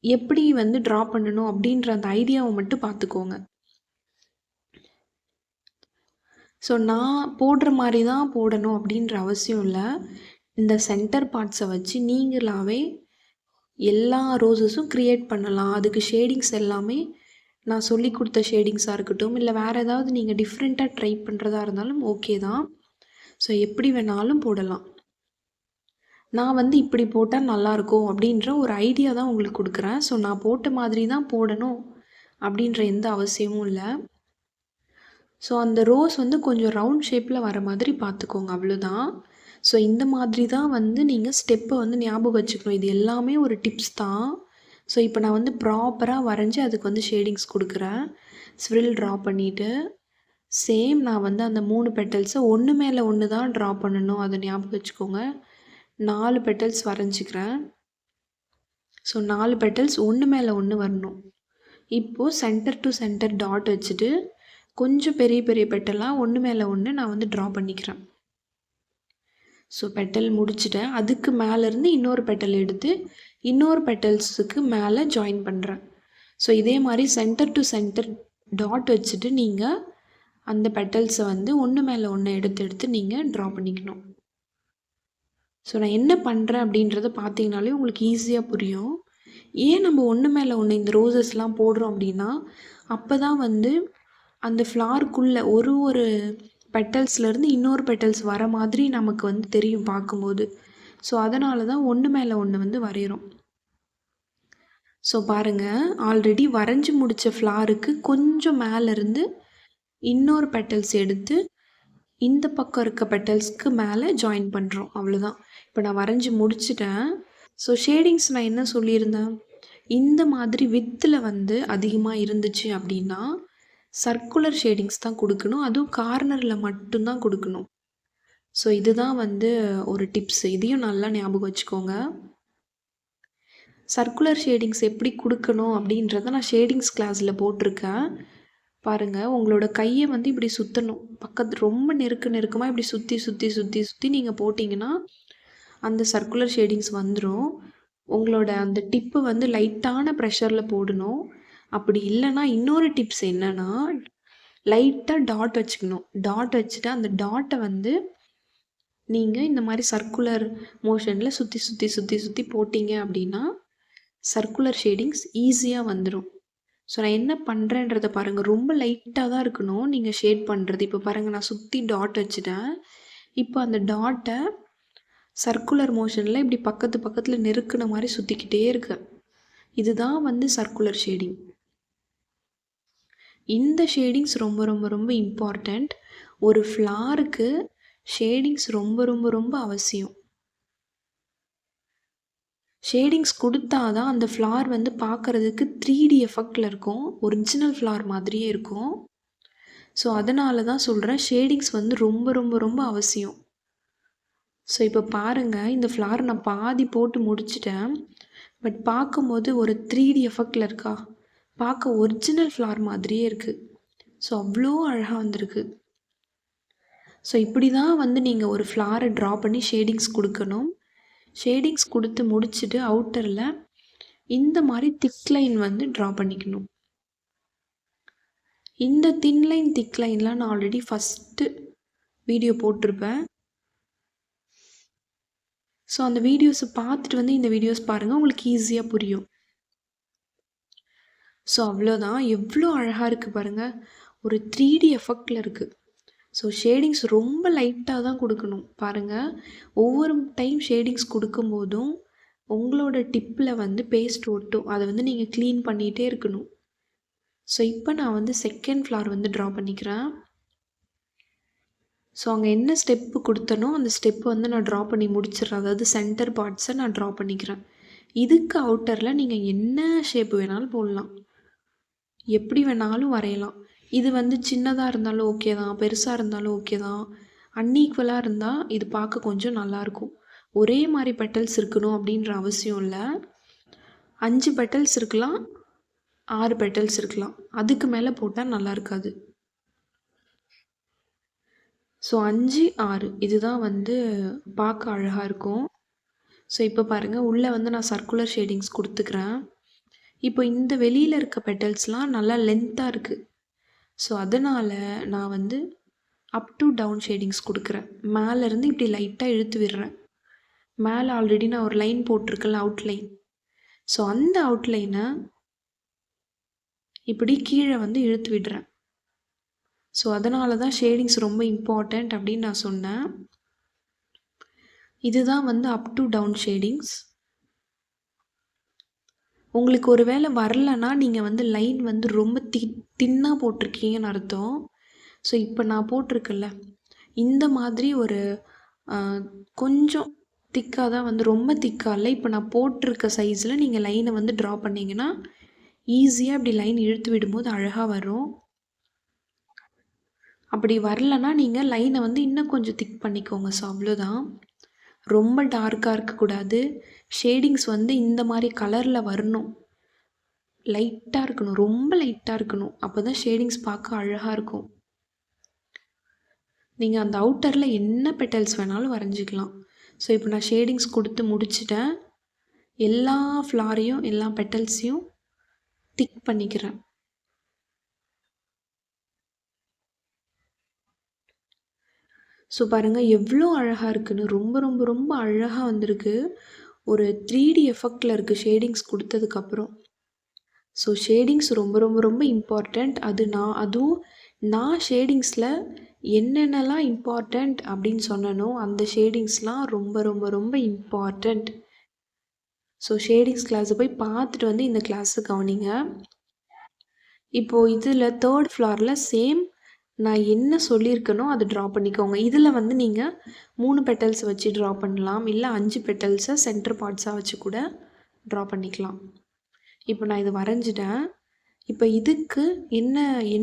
எப்படி வந்து ட்ரா பண்ணணும் அப்படின்ற அந்த ஐடியாவை மட்டும் பார்த்துக்கோங்க. ஸோ நான் போடுற மாதிரி தான் போடணும் அப்படின்ற அவசியம் இல்லை. இந்த சென்டர் பார்ட்ஸை வச்சு நீங்களாகவே எல்லா ரோஸஸும் க்ரியேட் பண்ணலாம். அதுக்கு ஷேடிங்ஸ் எல்லாமே நான் சொல்லி கொடுத்த ஷேடிங்ஸாக இருக்கட்டும், இல்லை வேறு ஏதாவது நீங்கள் டிஃப்ரெண்ட்டாக ட்ரை பண்ணுறதா இருந்தாலும் ஓகே தான். ஸோ எப்படி வேணாலும் போடலாம். நான் வந்து இப்படி போட்டால் நல்லாயிருக்கும் அப்படின்ற ஒரு ஐடியா தான் உங்களுக்கு கொடுக்குறேன். ஸோ நான் போட்ட மாதிரி தான் போடணும் அப்படின்ற எந்த அவசியமும் இல்லை. ஸோ அந்த ரோஸ் வந்து கொஞ்சம் ரவுண்ட் ஷேப்பில் வர மாதிரி பார்த்துக்கோங்க, அவ்வளோதான். ஸோ இந்த மாதிரி தான் வந்து நீங்கள் ஸ்டெப்பை வந்து ஞாபகம் வச்சுக்கணும். இது எல்லாமே ஒரு டிப்ஸ் தான். ஸோ இப்போ நான் வந்து ப்ராப்பராக வரைஞ்சி அதுக்கு வந்து ஷேடிங்ஸ் கொடுக்குறேன். ஸ்விரில் ட்ரா பண்ணிவிட்டு சேம் நான் வந்து அந்த 3 பெட்டல்ஸை ஒன்று மேலே ஒன்று தான் ட்ரா பண்ணணும், அதை ஞாபகம் வச்சுக்கோங்க. 4 பெட்டல்ஸ் வரைஞ்சிக்கிறேன். ஸோ 4 பெட்டல்ஸ் ஒன்று மேலே ஒன்று வரணும். இப்போது சென்டர் டு சென்டர் டாட் வச்சுட்டு கொஞ்சம் பெரிய பெரிய பெட்டலாக ஒன்று மேலே ஒன்று நான் வந்து ட்ரா பண்ணிக்கிறேன். ஸோ பெட்டல் முடிச்சுட்டேன். அதுக்கு மேலேருந்து இன்னொரு பெட்டல் எடுத்து இன்னொரு பெட்டல்ஸுக்கு மேலே ஜாயின் பண்ணுறேன். ஸோ இதே மாதிரி சென்டர் டு சென்டர் டாட் வச்சுட்டு நீங்கள் அந்த பெட்டல்ஸை வந்து ஒன்று மேலே ஒன்று எடுத்து நீங்கள் ட்ரா பண்ணிக்கணும். ஸோ நான் என்ன பண்ணுறேன் அப்படின்றத பார்த்தீங்கனாலே உங்களுக்கு ஈஸியாக புரியும். ஏன் நம்ம ஒன்று மேலே ஒன்று இந்த ரோசஸ்லாம் போடுறோம் அப்படின்னா, அப்போ தான் வந்து அந்த ஃப்ளாருக்குள்ளே ஒரு பெட்டல்ஸ்லேருந்து இன்னொரு பெட்டல்ஸ் வர மாதிரி நமக்கு வந்து தெரியும் பார்க்கும்போது. ஸோ அதனால தான் ஒன்று மேலே ஒன்று வந்து வரைகிறோம். ஸோ பாருங்கள், ஆல்ரெடி வரைஞ்சி முடித்த ஃப்ளாருக்கு கொஞ்சம் மேலேருந்து இன்னொரு பெட்டல்ஸ் எடுத்து இந்த பக்கம் இருக்க பெட்டல்ஸ்க்கு மேலே ஜாயின் பண்ணுறோம், அவ்வளோதான். இப்போ நான் வரைஞ்சி முடிச்சிட்டேன். ஸோ ஷேடிங்ஸ் நான் என்ன சொல்லியிருந்தேன், இந்த மாதிரி வித்தில் வந்து அதிகமாக இருந்துச்சு அப்படின்னா சர்க்குலர் ஷேடிங்ஸ் தான் கொடுக்கணும், அதுவும் கார்னரில் மட்டும்தான் கொடுக்கணும். ஸோ இதுதான் வந்து ஒரு டிப்ஸ், இதையும் நல்லா ஞாபகம் வச்சுக்கோங்க. சர்க்குலர் ஷேடிங்ஸ் எப்படி கொடுக்கணும் அப்படின்றத நான் ஷேடிங்ஸ் கிளாஸில் போட்டிருக்கேன் பாருங்கள். உங்களோட கையை வந்து இப்படி சுற்றணும், ரொம்ப நெருக்கமாக இப்படி சுற்றி நீங்கள் போட்டிங்கன்னா அந்த சர்க்குலர் ஷேடிங்ஸ் வந்துடும். உங்களோட அந்த டிப்பு வந்து லைட்டான ப்ரெஷரில் போடணும். அப்படி இல்லைன்னா இன்னொரு டிப்ஸ் என்னென்னா, லைட்டாக டாட் வச்சுக்கணும். டாட் வச்சுட்டு அந்த டாட்டை வந்து நீங்கள் இந்த மாதிரி சர்க்குலர் மோஷனில் சுற்றி போட்டிங்க அப்படின்னா சர்க்குலர் ஷேடிங்ஸ் ஈஸியாக வந்துடும். ஸோ நான் என்ன பண்ணுறேன்றதை பாருங்கள், ரொம்ப லைட்டாக தான் இருக்கணும் நீங்கள் ஷேட் பண்ணுறது. இப்போ பாருங்கள், நான் சுற்றி டாட் வச்சுட்டேன். இப்போ அந்த டாட்டை சர்க்குலர் மோஷனில் இப்படி பக்கத்தில் நெருக்கின மாதிரி சுற்றிக்கிட்டே இருக்கு. இதுதான் வந்து சர்க்குலர் ஷேடிங். இந்த ஷேடிங்ஸ் ரொம்ப இம்பார்ட்டண்ட். ஒரு ஃப்ளாருக்கு ஷேடிங்ஸ் ரொம்ப அவசியம். ஷேடிங்ஸ் கொடுத்தா தான் அந்த ஃப்ளார் வந்து பார்க்குறதுக்கு 3D எஃபெக்டில் இருக்கும், ஒரிஜினல் ஃப்ளார் மாதிரியே இருக்கும். ஸோ அதனால தான் சொல்கிறேன், ஷேடிங்ஸ் வந்து ரொம்ப அவசியம். ஸோ இப்போ பாருங்கள், இந்த ஃப்ளார் நான் பாதி போட்டு முடிச்சிட்டேன். பட் பார்க்கும்போது ஒரு 3D எஃபெக்டில் இருக்கா, பார்க்க ஒரிஜினல் ஃப்ளார் மாதிரியே இருக்குது. ஸோ அவ்வளோ அழகாக வந்திருக்கு. ஸோ இப்படி தான் வந்து நீங்கள் ஒரு ஃப்ளாரை ட்ரா பண்ணி ஷேடிங்ஸ் கொடுக்கணும். ஷேடிங்ஸ் கொடுத்து முடிச்சுட்டு அவுட்டரில் இந்த மாதிரி திக் லைன் வந்து ட்ரா பண்ணிக்கணும். இந்த தின் லைன் திக் லைன்லாம் நான் ஆல்ரெடி ஃபஸ்ட்டு வீடியோ போட்டிருப்பேன். ஸோ அந்த வீடியோஸை பார்த்துட்டு வந்து இந்த வீடியோஸ் பாருங்கள், உங்களுக்கு ஈஸியாக புரியும். ஸோ அவ்வளோதான், எவ்வளோ அழகாக இருக்குது பாருங்கள், ஒரு 3D எஃபெக்டில் இருக்குது. ஸோ ஷேடிங்ஸ் ரொம்ப லைட்டாக தான் கொடுக்கணும். பாருங்கள், ஒவ்வொரு டைம் ஷேடிங்ஸ் கொடுக்கும்போதும் உங்களோட டிப்பில் வந்து பேஸ்ட் ஒட்டும், அதை வந்து நீங்கள் க்ளீன் பண்ணிகிட்டே இருக்கணும். ஸோ இப்போ நான் வந்து செகண்ட் ஃப்ளார் வந்து ட்ரா பண்ணிக்கிறேன். ஸோ அங்கே என்ன ஸ்டெப்பு கொடுத்தனோ அந்த ஸ்டெப்பு வந்து நான் ட்ரா பண்ணி முடிச்சிடுறேன். அதாவது சென்டர் பார்ட்ஸை நான் ட்ரா பண்ணிக்கிறேன். இதுக்கு அவுட்டரில் நீங்கள் என்ன ஷேப்பு வேணாலும் போடலாம், எப்படி வேணாலும் வரையலாம். இது வந்து சின்னதாக இருந்தாலும் ஓகே தான், பெருசாக இருந்தாலும் ஓகே தான். அன்ஈக்குவலாக இருந்தால் இது பார்க்க கொஞ்சம் நல்லாயிருக்கும். ஒரே மாதிரி பெட்டல்ஸ் இருக்கணும் அப்படின்ற அவசியம் இல்லை. 5 பெட்டல்ஸ் இருக்கலாம், 6 பெட்டல்ஸ் இருக்கலாம், அதுக்கு மேலே போட்டால் நல்லா இருக்காது. ஸோ 5, 6 இதுதான் வந்து பார்க்க அழகாக இருக்கும். ஸோ இப்போ பாருங்கள், உள்ளே வந்து நான் சர்க்குலர் ஷேடிங்ஸ் கொடுத்துக்கிறேன். இப்போ இந்த வெளியில் இருக்க பெட்டல்ஸ்லாம் நல்லா லென்த்தாக இருக்குது. ஸோ அதனால் நான் வந்து அப் டு டவுன் ஷேடிங்ஸ் கொடுக்குறேன். மேலேருந்து இப்படி லைட்டாக இழுத்து விடுறேன். மேலே ஆல்ரெடி நான் ஒரு லைன் போட்டிருக்கேன்ல, அவுட்லைன். ஸோ அந்த அவுட்லைனை இப்படி கீழே வந்து இழுத்து விடுறேன். ஸோ அதனால தான் ஷேடிங்ஸ் ரொம்ப இம்பார்ட்டண்ட் அப்படின்னு நான் சொன்னேன். இதுதான் வந்து அப் டு டவுன் ஷேடிங்ஸ். உங்களுக்கு ஒரு வேளை வரலன்னா நீங்கள் வந்து லைன் வந்து ரொம்ப தின்னாக போட்டிருக்கீங்கன்னு அர்த்தம். ஸோ இப்போ நான் போட்டிருக்கேன்ல, இந்த மாதிரி ஒரு கொஞ்சம் திக்காக தான் வந்து, ரொம்ப திக்காக இல்லை. இப்போ நான் போட்டிருக்க சைஸில் நீங்கள் லைனை வந்து ட்ரா பண்ணிங்கன்னா ஈஸியாக இப்படி லைன் இழுத்து விடும்போது அழகாக வரும். அப்படி வரலன்னா நீங்கள் லைனை வந்து இன்னும் கொஞ்சம் திக் பண்ணிக்கோங்க. ஸோ அவ்வளோதான். ரொம்ப டார்க்காக இருக்கக்கூடாது. ஷேடிங்ஸ் வந்து இந்த மாதிரி கலரில் வரணும். லைட்டாக இருக்கணும், ரொம்ப லைட்டாக இருக்கணும். அப்போ தான் ஷேடிங்ஸ் பார்க்க அழகாக இருக்கும். நீங்கள் அந்த அவுட்டரில் என்ன பெட்டல்ஸ் வேணாலும் வரைஞ்சிக்கலாம். ஸோ இப்போ நான் ஷேடிங்ஸ் கொடுத்து முடிச்சிட்டேன். எல்லா ஃப்ளாரையும் எல்லா பெட்டல்ஸையும் திக் பண்ணிக்கிறேன். ஸோ பாருங்கள் எவ்வளோ அழகாக இருக்குன்னு. ரொம்ப ரொம்ப ரொம்ப அழகாக வந்திருக்கு. ஒரு 3D எஃபெக்டில் இருக்குது ஷேடிங்ஸ் கொடுத்ததுக்கப்புறம். ஸோ ஷேடிங்ஸ் ரொம்ப ரொம்ப ரொம்ப இம்பார்ட்டண்ட். அதுவும் நான் ஷேடிங்ஸில் என்னென்னலாம் இம்பார்ட்டண்ட் அப்படின்னு சொன்னனோ அந்த ஷேடிங்ஸ்லாம் ரொம்ப ரொம்ப ரொம்ப இம்பார்ட்டண்ட். ஸோ ஷேடிங்ஸ் கிளாஸை போய் பார்த்துட்டு வந்து இந்த கிளாஸை கவனிங்க. இப்போது இதில் 3rd ஃப்ளாரில் சேம் நான் என்ன சொல்லியிருக்கனோ அதை ட்ரா பண்ணிக்கோங்க. இதில் வந்து நீங்கள் 3 பெட்டல்ஸை வச்சு ட்ரா பண்ணலாம், இல்லை 5 பெட்டல்ஸை சென்டர் பார்ட்ஸாக வச்சு கூட ட்ரா பண்ணிக்கலாம். இப்போ நான் இதை வரைஞ்சிட்டேன். இப்போ இதுக்கு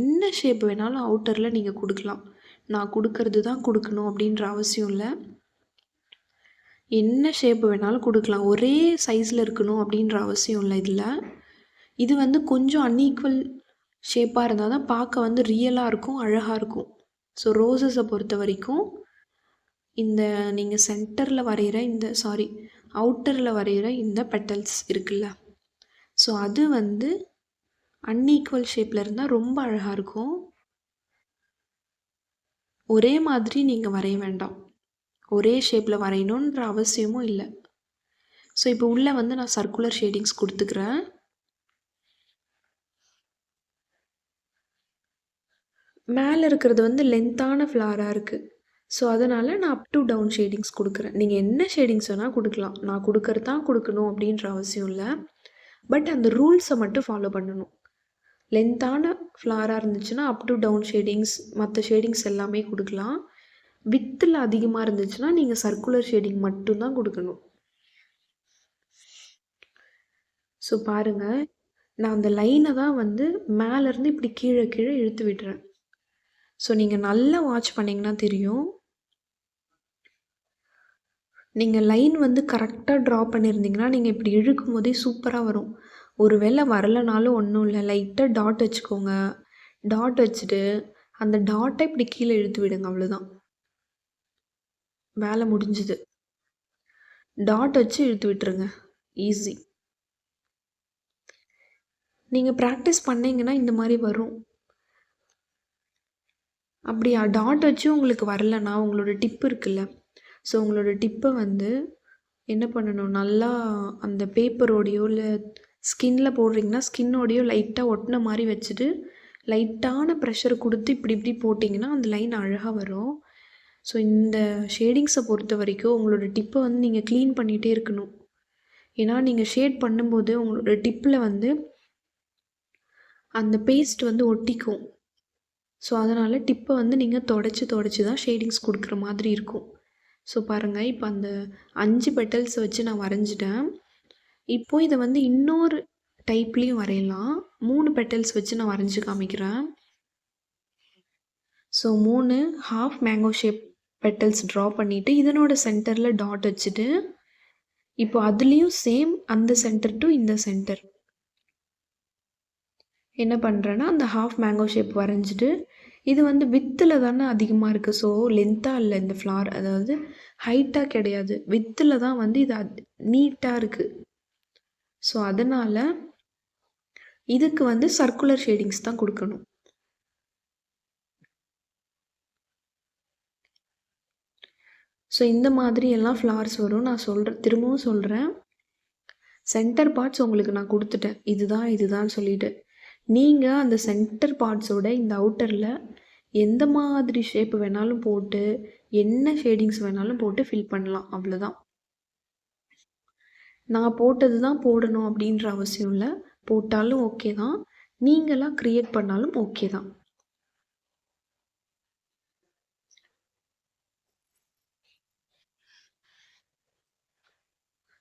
என்ன ஷேப் வேணாலும் அவுட்டரில் நீங்கள் கொடுக்கலாம். நான் கொடுக்கறது தான் கொடுக்கணும் அப்படின்ற அவசியம் இல்லை. என்ன ஷேப் வேணாலும் கொடுக்கலாம். ஒரே சைஸில் இருக்கணும் அப்படின்ற அவசியம் இல்லை இதில். இது வந்து கொஞ்சம் அன்ஈக்குவல் ஷேப்பாக இருந்தால் தான் பார்க்க வந்து ரியலாக இருக்கும், அழகாக இருக்கும். ஸோ ரோஸஸை பொறுத்த வரைக்கும் இந்த நீங்கள் சென்டரில் வரைகிற அவுட்டரில் வரைகிற இந்த பெட்டல்ஸ் இருக்குல்ல, ஸோ அது வந்து அன்ஈக்குவல் ஷேப்பில் இருந்தால் ரொம்ப அழகாக இருக்கும். ஒரே மாதிரி நீங்கள் வரைய வேண்டாம், ஒரே ஷேப்பில் வரையணுன்ற அவசியமும் இல்லை. ஸோ இப்போ உள்ளே வந்து நான் சர்க்குலர் ஷேடிங்ஸ் கொடுத்துக்கிறேன். மேலே இருக்கிறது வந்து லென்த்தான ஃப்ளாராக இருக்குது. ஸோ அதனால் நான் அப் டு டவுன் ஷேடிங்ஸ் கொடுக்குறேன். நீங்கள் என்ன ஷேடிங்ஸ் வேணால் கொடுக்கலாம். நான் கொடுக்கறது தான் கொடுக்கணும் அப்படின்ற அவசியம் இல்லை. பட் அந்த ரூல்ஸை மட்டும் ஃபாலோ பண்ணணும். லென்த்தான ஃப்ளாராக இருந்துச்சுன்னா அப் டு டவுன் ஷேடிங்ஸ், மற்ற ஷேடிங்ஸ் எல்லாமே கொடுக்கலாம். வித்தில் அதிகமாக இருந்துச்சுன்னா நீங்கள் சர்க்குலர் ஷேடிங் மட்டும்தான் கொடுக்கணும். ஸோ பாருங்கள், நான் அந்த லைனை தான் வந்து மேலேருந்து இப்படி கீழே கீழே இழுத்து விடுறேன். ஸோ நீங்கள் நல்லா வாட்ச் பண்ணிங்கன்னா தெரியும். நீங்கள் லைன் வந்து கரெக்டாக ட்ரா பண்ணியிருந்தீங்கன்னா நீங்கள் இப்படி இழுக்கும் போதே சூப்பராக வரும். ஒரு வேளை வரலைனாலும் ஒன்றும் இல்லை, லைட்டாக டாட் வச்சுக்கோங்க. டாட் வச்சுட்டு அந்த டாட்டை இப்படி கீழே இழுத்து விடுங்க, அவ்வளோதான், வேலை முடிஞ்சுது. டாட் வச்சு இழுத்து விட்டுருங்க, ஈஸி. நீங்கள் ப்ராக்டிஸ் பண்ணிங்கன்னா இந்த மாதிரி வரும். அப்படியா டாட் வச்சு உங்களுக்கு வரலன்னா உங்களோட டிப் இருக்குல்ல, ஸோ உங்களோட டிப்பை வந்து என்ன பண்ணணும், நல்லா அந்த பேப்பரோடையோ இல்லை ஸ்கின்னில் போடுறீங்கன்னா ஸ்கின்னோடையோ லைட்டாக ஒட்டின மாதிரி வச்சுட்டு லைட்டான ப்ரெஷர் கொடுத்து இப்படி இப்படி போட்டிங்கன்னா அந்த லைன் அழகாக வரும். ஸோ இந்த ஷேடிங்ஸை பொறுத்த வரைக்கும் உங்களோட டிப்பை வந்து நீங்கள் க்ளீன் பண்ணிகிட்டே இருக்கணும். ஏன்னா நீங்கள் ஷேட் பண்ணும்போது உங்களோட டிப்பில் வந்து அந்த பேஸ்ட் வந்து ஒட்டிக்கும். ஸோ அதனால் டிப்பை வந்து நீங்கள் தொடச்சி தான் ஷேடிங்ஸ் கொடுக்குற மாதிரி இருக்கும். ஸோ பாருங்கள், இப்போ அந்த 5 பெட்டல்ஸை வச்சு நான் வரைஞ்சிட்டேன். இப்போது இதை வந்து இன்னொரு டைப்லேயும் வரையலாம். 3 பெட்டல்ஸ் வச்சு நான் வரைஞ்சி காமிக்கிறேன். So 3 half mango shape petals draw பண்ணிவிட்டு இதனோட சென்டரில் டாட் வச்சுட்டு இப்போ அதுலேயும் சேம் அந்த சென்டர் டு இந்த சென்டர் என்ன பண்ணுறேன்னா அந்த ஹாஃப் மேங்கோ ஷேப் வரைஞ்சிட்டு இது வந்து வித்தில் தானே அதிகமாக இருக்குது. ஸோ லென்த்தாக இல்லை இந்த ஃப்ளார், அதாவது ஹைட்டாக கிடையாது, வித்தில் தான் வந்து இது நீட்டாக இருக்குது. ஸோ அதனால் இதுக்கு வந்து சர்க்குலர் ஷேடிங்ஸ் தான் கொடுக்கணும். ஸோ இந்த மாதிரி எல்லாம் ஃப்ளார்ஸ் வரும். நான் திரும்பவும் சொல்கிறேன், சென்டர் பார்ட்ஸ் உங்களுக்கு நான் கொடுத்துட்டேன். இதுதான் சொல்லிட்டு. நீங்கள் அந்த சென்டர் பார்ட்ஸோட இந்த அவுட்டரில் எந்த மாதிரி ஷேப் வேணாலும் போட்டு, என்ன ஷேடிங்ஸ் வேணாலும் போட்டு ஃபில் பண்ணலாம். அவ்வளோதான். நான் போட்டது தான் போடணும் அப்படின்ற அவசியம் இல்லை. போட்டாலும் ஓகே தான். நீங்களாக க்ரியேட் பண்ணாலும் ஓகே தான்.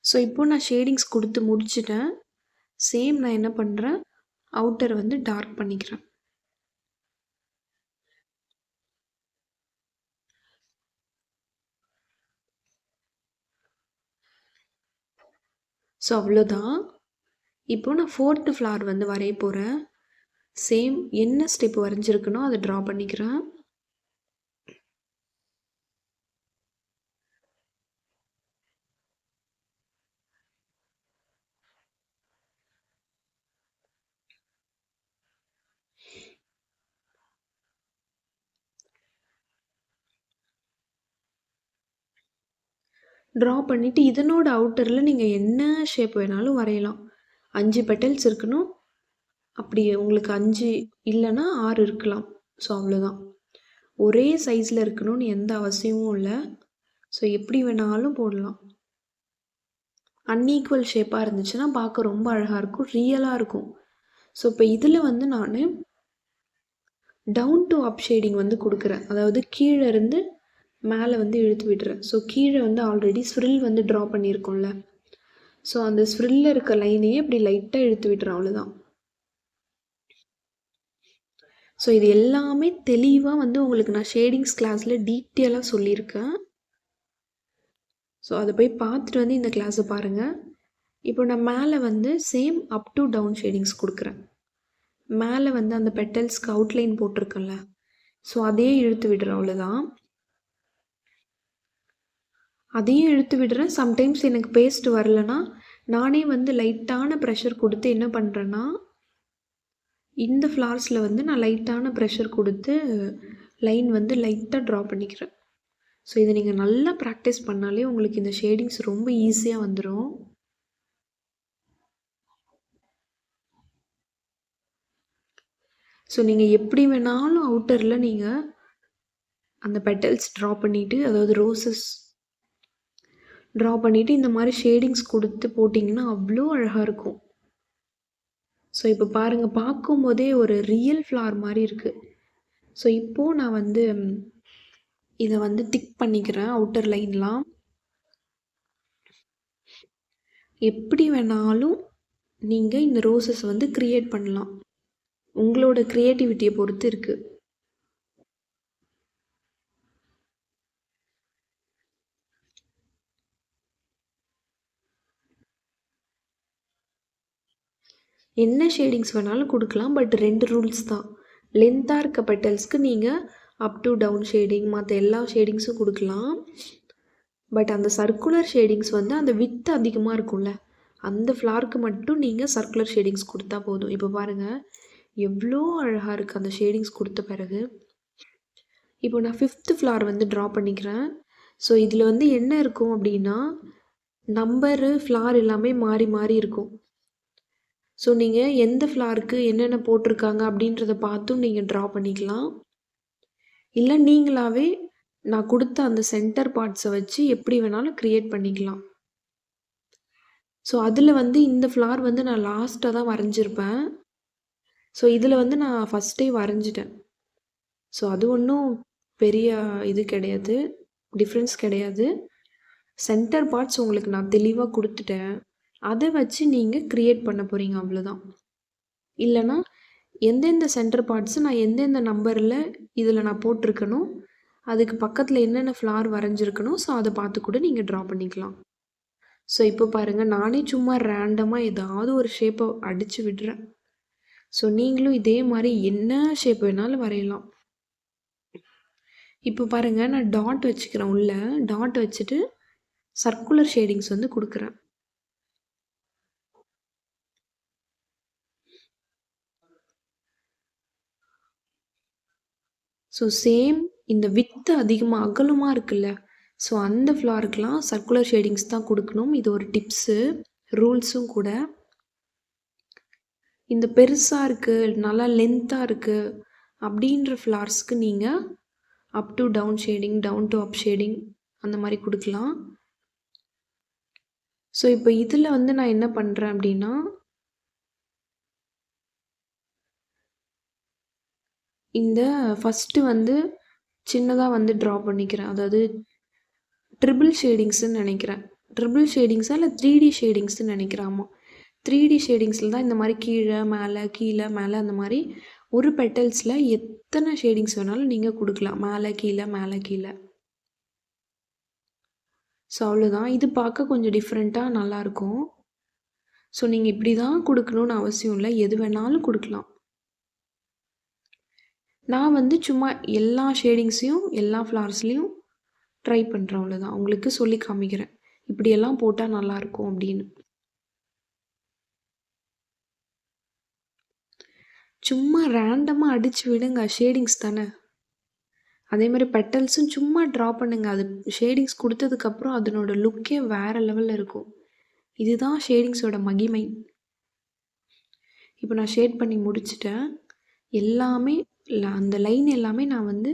ஸோ இப்போது நான் ஷேடிங்ஸ் கொடுத்து முடிச்சிட்டேன். சேம் நான் என்ன பண்ணுறேன், அவுட்டரை வந்து டார்க் பண்ணிக்கிறேன். ஸோ அவ்வளோதான். இப்போது நான் 4th ஃப்ளார் வந்து வரைய போகிறேன். சேம் என்ன ஸ்டெப் வரைஞ்சிருக்கனோ அதை ட்ரா பண்ணிக்கிறேன். ட்ரா பண்ணிவிட்டு இதனோட அவுட்டரில் நீங்கள் என்ன ஷேப் வேணாலும் வரையலாம். 5 பெட்டல்ஸ் இருக்கணும். அப்படி உங்களுக்கு 5 இல்லைன்னா 6 இருக்கலாம். ஸோ அவ்வளோதான். ஒரே சைஸில் இருக்கணும்னு எந்த அவசியமும் இல்லை. ஸோ எப்படி வேணாலும் போடலாம். அன்ஈக்குவல் ஷேப்பாக இருந்துச்சுன்னா பார்க்க ரொம்ப அழகாக இருக்கும், ரியலாக இருக்கும். ஸோ இப்போ இதில் வந்து நான் டவுன் டு அப் ஷேடிங் வந்து கொடுக்குறேன். அதாவது கீழே இருந்து மேலே வந்து இழுத்து விடுறேன். ஸோ கீழே வந்து ஆல்ரெடி ஸ்ப்ரில் வந்து ட்ரா பண்ணியிருக்கோம்ல, ஸோ அந்த ஸ்ப்ரில்லில் இருக்க லைனையே இப்படி லைட்டாக இழுத்து விட்டுறேன். அவ்வளோதான். ஸோ இது எல்லாமே தெளிவாக வந்து உங்களுக்கு நான் ஷேடிங்ஸ் கிளாஸில் டீட்டெயிலாக சொல்லியிருக்கேன். ஸோ அதை போய் பார்த்துட்டு வந்து இந்த கிளாஸை பாருங்கள். இப்போ நான் மேலே வந்து same up to down shadings கொடுக்குறேன். மேலே வந்து அந்த பெட்டல்ஸ்க்கு அவுட்லைன் போட்டிருக்கேன்ல, ஸோ அதையே இழுத்து விடுறேன். அவ்வளோதான். அதையும் இழுத்து விடுறேன். சம்டைம்ஸ் எனக்கு பேஸ்ட் வரலன்னா நானே வந்து லைட்டான ப்ரெஷர் கொடுத்து என்ன பண்ணுறேன்னா, இந்த ஃப்ளார்ஸில் வந்து நான் லைட்டான ப்ரெஷர் கொடுத்து லைன் வந்து லைட்டாக ட்ரா பண்ணிக்கிறேன். ஸோ இதை நீங்கள் நல்லா ப்ராக்டிஸ் பண்ணாலே உங்களுக்கு இந்த ஷேடிங்ஸ் ரொம்ப ஈஸியாக வந்துடும். ஸோ நீங்கள் எப்படி வேணாலும் அவுட்டரில் நீங்கள் அந்த பெட்டல்ஸ் ட்ரா பண்ணிவிட்டு, அதாவது ரோசஸ் ட்ரா பண்ணிவிட்டு இந்த மாதிரி ஷேடிங்ஸ் கொடுத்து போட்டிங்கன்னா அவ்வளோ அழகாக இருக்கும். ஸோ இப்போ பாருங்கள், பார்க்கும்போதே ஒரு ரியல் ஃப்ளார் மாதிரி இருக்குது. ஸோ இப்போது நான் வந்து இதை வந்து திக் பண்ணிக்கிறேன். அவுட்டர் லைன்லாம் எப்படி வேணாலும் நீங்கள் இந்த ரோசஸ் வந்து க்ரியேட் பண்ணலாம். உங்களோட க்ரியேட்டிவிட்டியை பொறுத்து இருக்குது. என்ன ஷேடிங்ஸ் வேணாலும் கொடுக்கலாம். பட் 2 ரூல்ஸ் தான். லென்த்தாக இருக்க பெட்டல்ஸ்க்கு நீங்கள் அப் டு டவுன் ஷேடிங், மற்ற எல்லா ஷேடிங்ஸும் கொடுக்கலாம். பட் அந்த சர்க்குலர் ஷேடிங்ஸ் வந்து அந்த வித்து அதிகமாக இருக்கும்ல, அந்த ஃப்ளாருக்கு மட்டும் நீங்கள் சர்க்குலர் ஷேடிங்ஸ் கொடுத்தா போதும். இப்போ பாருங்கள் எவ்வளோ அழகாக இருக்குது அந்த ஷேடிங்ஸ் கொடுத்த பிறகு. இப்போ நான் 5th ஃப்ளார் வந்து ட்ரா பண்ணிக்கிறேன். ஸோ இதில் வந்து என்ன இருக்கும் அப்படின்னா, நம்பரு ஃப்ளார் எல்லாமே மாறி மாறி இருக்கும். ஸோ நீங்கள் எந்த ஃப்ளாருக்கு என்னென்ன போட்டிருக்காங்க அப்படின்றத பார்த்தும் நீங்கள் ட்ரா பண்ணிக்கலாம். இல்லை நீங்களாகவே நான் கொடுத்த அந்த சென்டர் பார்ட்ஸை வச்சு எப்படி வேணாலும் க்ரியேட் பண்ணிக்கலாம். ஸோ அதில் வந்து இந்த ஃப்ளார் வந்து நான் லாஸ்ட்டாக தான் வரைஞ்சிருப்பேன். ஸோ இதில் வந்து நான் ஃபஸ்ட்டே வரைஞ்சிட்டேன். ஸோ அது ஒன்றும் பெரிய இது கிடையாது, டிஃப்ரென்ஸ் கிடையாது. சென்டர் பார்ட்ஸ் உங்களுக்கு நான் தெளிவாக கொடுத்துட்டேன். அதை வச்சு நீங்கள் க்ரியேட் பண்ண போகிறீங்க, அவ்வளோதான். இல்லைனா எந்தெந்த சென்டர் பார்ட்ஸு நான் எந்தெந்த நம்பரில் இதில் நான் போட்டிருக்கணும், அதுக்கு பக்கத்தில் என்னென்ன ஃப்ளார் வரைஞ்சிருக்கணும், ஸோ அதை பார்த்து கூட நீங்கள் ட்ரா பண்ணிக்கலாம். ஸோ இப்போ பாருங்கள், நானே சும்மா ரேண்டமாக ஏதாவது ஒரு ஷேப்பை அடித்து விடுறேன். ஸோ நீங்களும் இதே மாதிரி என்ன ஷேப் வேணாலும் வரையலாம். இப்போ பாருங்கள், நான் டாட் வச்சுக்கிறேன். உள்ள டாட் வச்சுட்டு சர்க்குலர் ஷேடிங்ஸ் வந்து கொடுக்குறேன். ஸோ சேம் இந்த வித்து அதிகமாக அகலமாக இருக்குல்ல, ஸோ அந்த ஃப்ளாருக்கெலாம் சர்க்குலர் ஷேடிங்ஸ் தான் கொடுக்கணும். இது ஒரு டிப்ஸு, ரூல்ஸும் கூட. இந்த பெருசாக இருக்குது, நல்லா லென்த்தாக இருக்குது அப்படின்ற ஃப்ளார்ஸ்க்கு நீங்கள் up to down shading, down to up shading அந்த மாதிரி கொடுக்கலாம். ஸோ இப்போ இதில் வந்து நான் என்ன பண்ணுறேன் அப்படின்னா, இந்த ஃபஸ்ட்டு வந்து சின்னதாக வந்து ட்ரா பண்ணிக்கிறேன். அதாவது ட்ரிபிள் ஷேடிங்ஸ்ன்னு நினைக்கிறேன். ட்ரிபிள் ஷேடிங்ஸா இல்லை 3D ஷேடிங்ஸ்ன்னு நினைக்கிறேன். ஆமாம், 3D ஷேடிங்ஸில் தான் இந்த மாதிரி கீழே மேலே கீழே மேலே அந்த மாதிரி ஒரு பெட்டல்ஸில் எத்தனை ஷேடிங்ஸ் வேணாலும் நீங்கள் கொடுக்கலாம். மேலே கீழே மேலே கீழே. ஸோ அவ்வளோதான். இது பார்க்க கொஞ்சம் டிஃப்ரெண்ட்டாக நல்லாயிருக்கும். ஸோ நீங்கள் இப்படி தான் கொடுக்கணுன்னு அவசியம் இல்லை, எது வேணாலும் கொடுக்கலாம். நான் வந்து சும்மா எல்லா ஷேடிங்ஸையும் எல்லா ஃப்ளார்ஸ்லேயும் ட்ரை பண்ணுறேன், அவ்வளோதான். உங்களுக்கு சொல்லி காமிக்கிறேன் இப்படியெல்லாம் போட்டால் நல்லாயிருக்கும் அப்படின்னு. சும்மா ரேண்டமாக அடித்து விடுங்க, ஷேடிங்ஸ் தானே. அதே மாதிரி பெட்டல்ஸும் சும்மா ட்ரா பண்ணுங்க. அது ஷேடிங்ஸ் கொடுத்ததுக்கப்புறம் அதனோட லுக்கே வேறு லெவலில் இருக்கும். இதுதான் ஷேடிங்ஸோட மகிமை. இப்போ நான் ஷேட் பண்ணி முடிச்சிட்டேன். எல்லாமே அந்த லைன் எல்லாமே நான் வந்து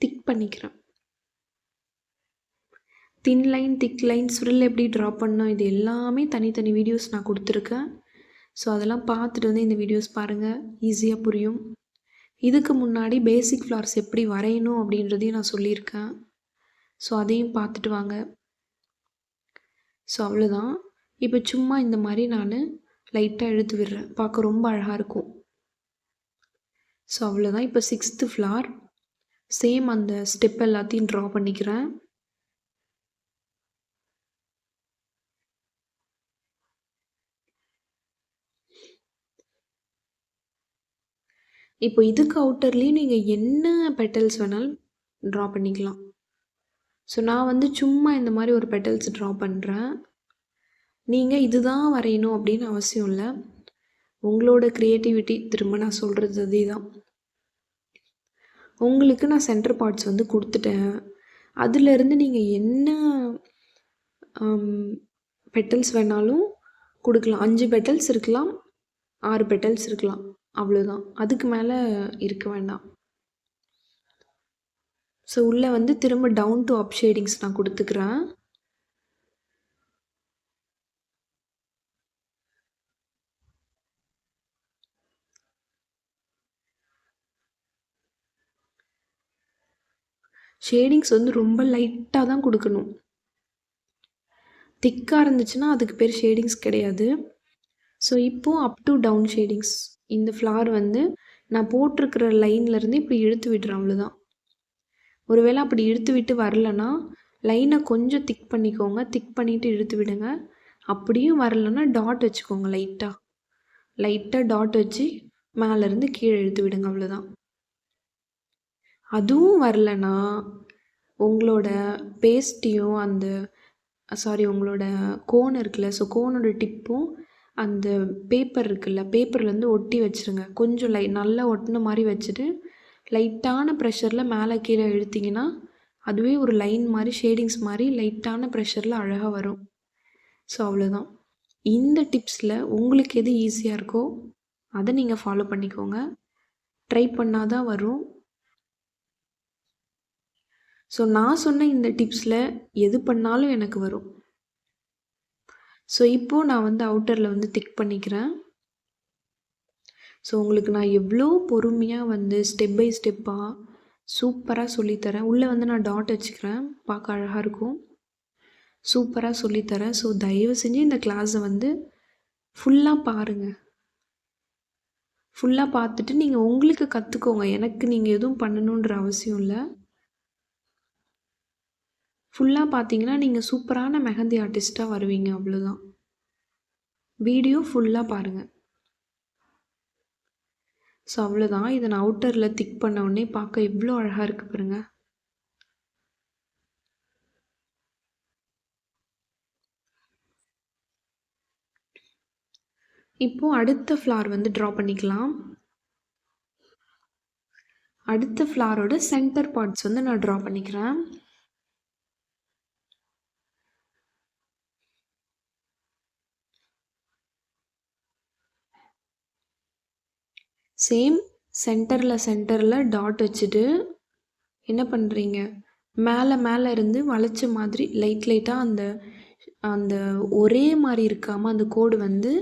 திக் பண்ணிக்கிறேன். தின் லைன், திக் லைன், ஸ்ப்ரில் எப்படி ட்ரா பண்ணோம், இது எல்லாமே தனித்தனி வீடியோஸ் நான் கொடுத்துருக்கேன். ஸோ அதெல்லாம் பார்த்துட்டு வந்து இந்த வீடியோஸ் பாருங்கள், ஈஸியாக புரியும். இதுக்கு முன்னாடி பேசிக் ஃப்ளார்ஸ் எப்படி வரையணும் அப்படின்றதையும் நான் சொல்லியிருக்கேன். ஸோ அதையும் பார்த்துட்டு வாங்க. ஸோ அவ்வளோதான். இப்போ சும்மா இந்த மாதிரி நான் லைட்டாக இழுத்து விடுறேன், பார்க்க ரொம்ப அழகாக இருக்கும். ஸோ அவ்வளோதான். இப்போ 6th ஃப்ளார் சேம் அந்த ஸ்டெப் எல்லாத்தையும் ட்ரா பண்ணிக்கிறேன். இப்போ இதுக்கு அவுட்டர்லேயும் நீங்கள் என்ன பெட்டல்ஸ் வேணாலும் ட்ரா பண்ணிக்கலாம். ஸோ நான் வந்து சும்மா இந்த மாதிரி ஒரு பெட்டல்ஸ் ட்ரா பண்ணுறேன். நீங்கள் இதுதான் வரையணும் அப்படின்னு அவசியம் இல்லை. உங்களோட க்ரியேட்டிவிட்டி, திரும்ப நான் சொல்கிறது அதே தான். உங்களுக்கு நான் சென்டர் பார்ட்ஸ் வந்து கொடுத்துட்டேன். அதிலேருந்து நீங்கள் என்ன பெட்டல்ஸ் வேணாலும் கொடுக்கலாம். 5 பெட்டல்ஸ் இருக்கலாம், 6 பெட்டல்ஸ் இருக்கலாம், அவ்வளோதான். அதுக்கு மேலே இருக்க வேண்டாம். ஸோ உள்ளே வந்து திரும்ப டவுன் டு அப் ஷேடிங்ஸ் நான் கொடுத்துக்கிறேன். ஷேடிங்ஸ் வந்து ரொம்ப லைட்டாக தான் கொடுக்கணும். திக்காக இருந்துச்சுன்னா அதுக்கு பேர் ஷேடிங்ஸ் கிடையாது. ஸோ இப்போது அப் டு டவுன் ஷேடிங்ஸ். இந்த ஃப்ளார் வந்து நான் போட்டிருக்கிற லைன்லேருந்து இப்படி இழுத்து விடுறேன், அவ்வளோதான். ஒருவேளை அப்படி இழுத்து விட்டு வரலன்னா லைனை கொஞ்சம் திக் பண்ணிக்கோங்க, திக் பண்ணிவிட்டு இழுத்து விடுங்க. அப்படியும் வரலன்னா டாட் வச்சுக்கோங்க, லைட்டாக டாட் வச்சு மேலேருந்து கீழே இழுத்து விடுங்க, அவ்வளோதான். அதுவும் வரலன்னா உங்களோட பேஸ்ட்டையும் உங்களோட கோன் இருக்குல்ல, ஸோ கோனோட டிப்பும் அந்த பேப்பர் இருக்குல்ல, பேப்பர்லேருந்து ஒட்டி வச்சுருங்க. கொஞ்சம் நல்லா ஒட்டின மாதிரி வச்சுட்டு லைட்டான ப்ரெஷரில் மேலே கீழே இழுத்திங்கன்னா அதுவே ஒரு லைன் மாதிரி ஷேடிங்ஸ் மாதிரி லைட்டான ப்ரெஷரில் அழகாக வரும். ஸோ அவ்வளோதான். இந்த டிப்ஸில் உங்களுக்கு எது ஈஸியாக இருக்கோ அதை நீங்கள் ஃபாலோ பண்ணிக்கோங்க. ட்ரை பண்ணால் தான் வரும். ஸோ நான் சொன்ன இந்த டிப்ஸில் எது பண்ணாலும் எனக்கு வரும். ஸோ இப்போது நான் வந்து அவுட்டரில் வந்து திக் பண்ணிக்கிறேன். ஸோ உங்களுக்கு நான் எவ்வளோ பொறுமையாக வந்து ஸ்டெப் பை ஸ்டெப்பாக சூப்பராக சொல்லித்தரேன். உள்ளே வந்து நான் டாட் வச்சுக்கிறேன், பார்க்க அழகாக இருக்கும். சூப்பராக சொல்லித்தரேன். ஸோ தயவு செஞ்சு இந்த கிளாஸை வந்து ஃபுல்லாக பாருங்கள். ஃபுல்லாக பார்த்துட்டு நீங்கள் உங்களுக்கு கற்றுக்கோங்க. எனக்கு நீங்கள் எதுவும் பண்ணணுன்ற அவசியம் இல்லை. ஃபுல்லாக பார்த்தீங்கன்னா நீங்கள் சூப்பரான மெஹந்தி ஆர்டிஸ்ட்டாக வருவீங்க, அவ்வளோதான். வீடியோ ஃபுல்லாக பாருங்கள். ஸோ அவ்வளோதான். இதை நான் அவுட்டரில் திக் பண்ண உடனே பார்க்க எவ்வளோ அழகாக இருக்குது பாருங்கள். இப்போது அடுத்த ஃப்ளார் வந்து ட்ரா பண்ணிக்கலாம். அடுத்த ஃப்ளாரோட சென்டர் பார்ட்ஸ் வந்து நான் ட்ரா பண்ணிக்கிறேன். சேம் சென்டரில் டாட் வச்சுட்டு என்ன பண்ணுறீங்க, மேலே இருந்து வளைச்ச மாதிரி லைட்டாக அந்த அந்த ஒரே மாதிரி இருக்காமல் அந்த கோடு வந்து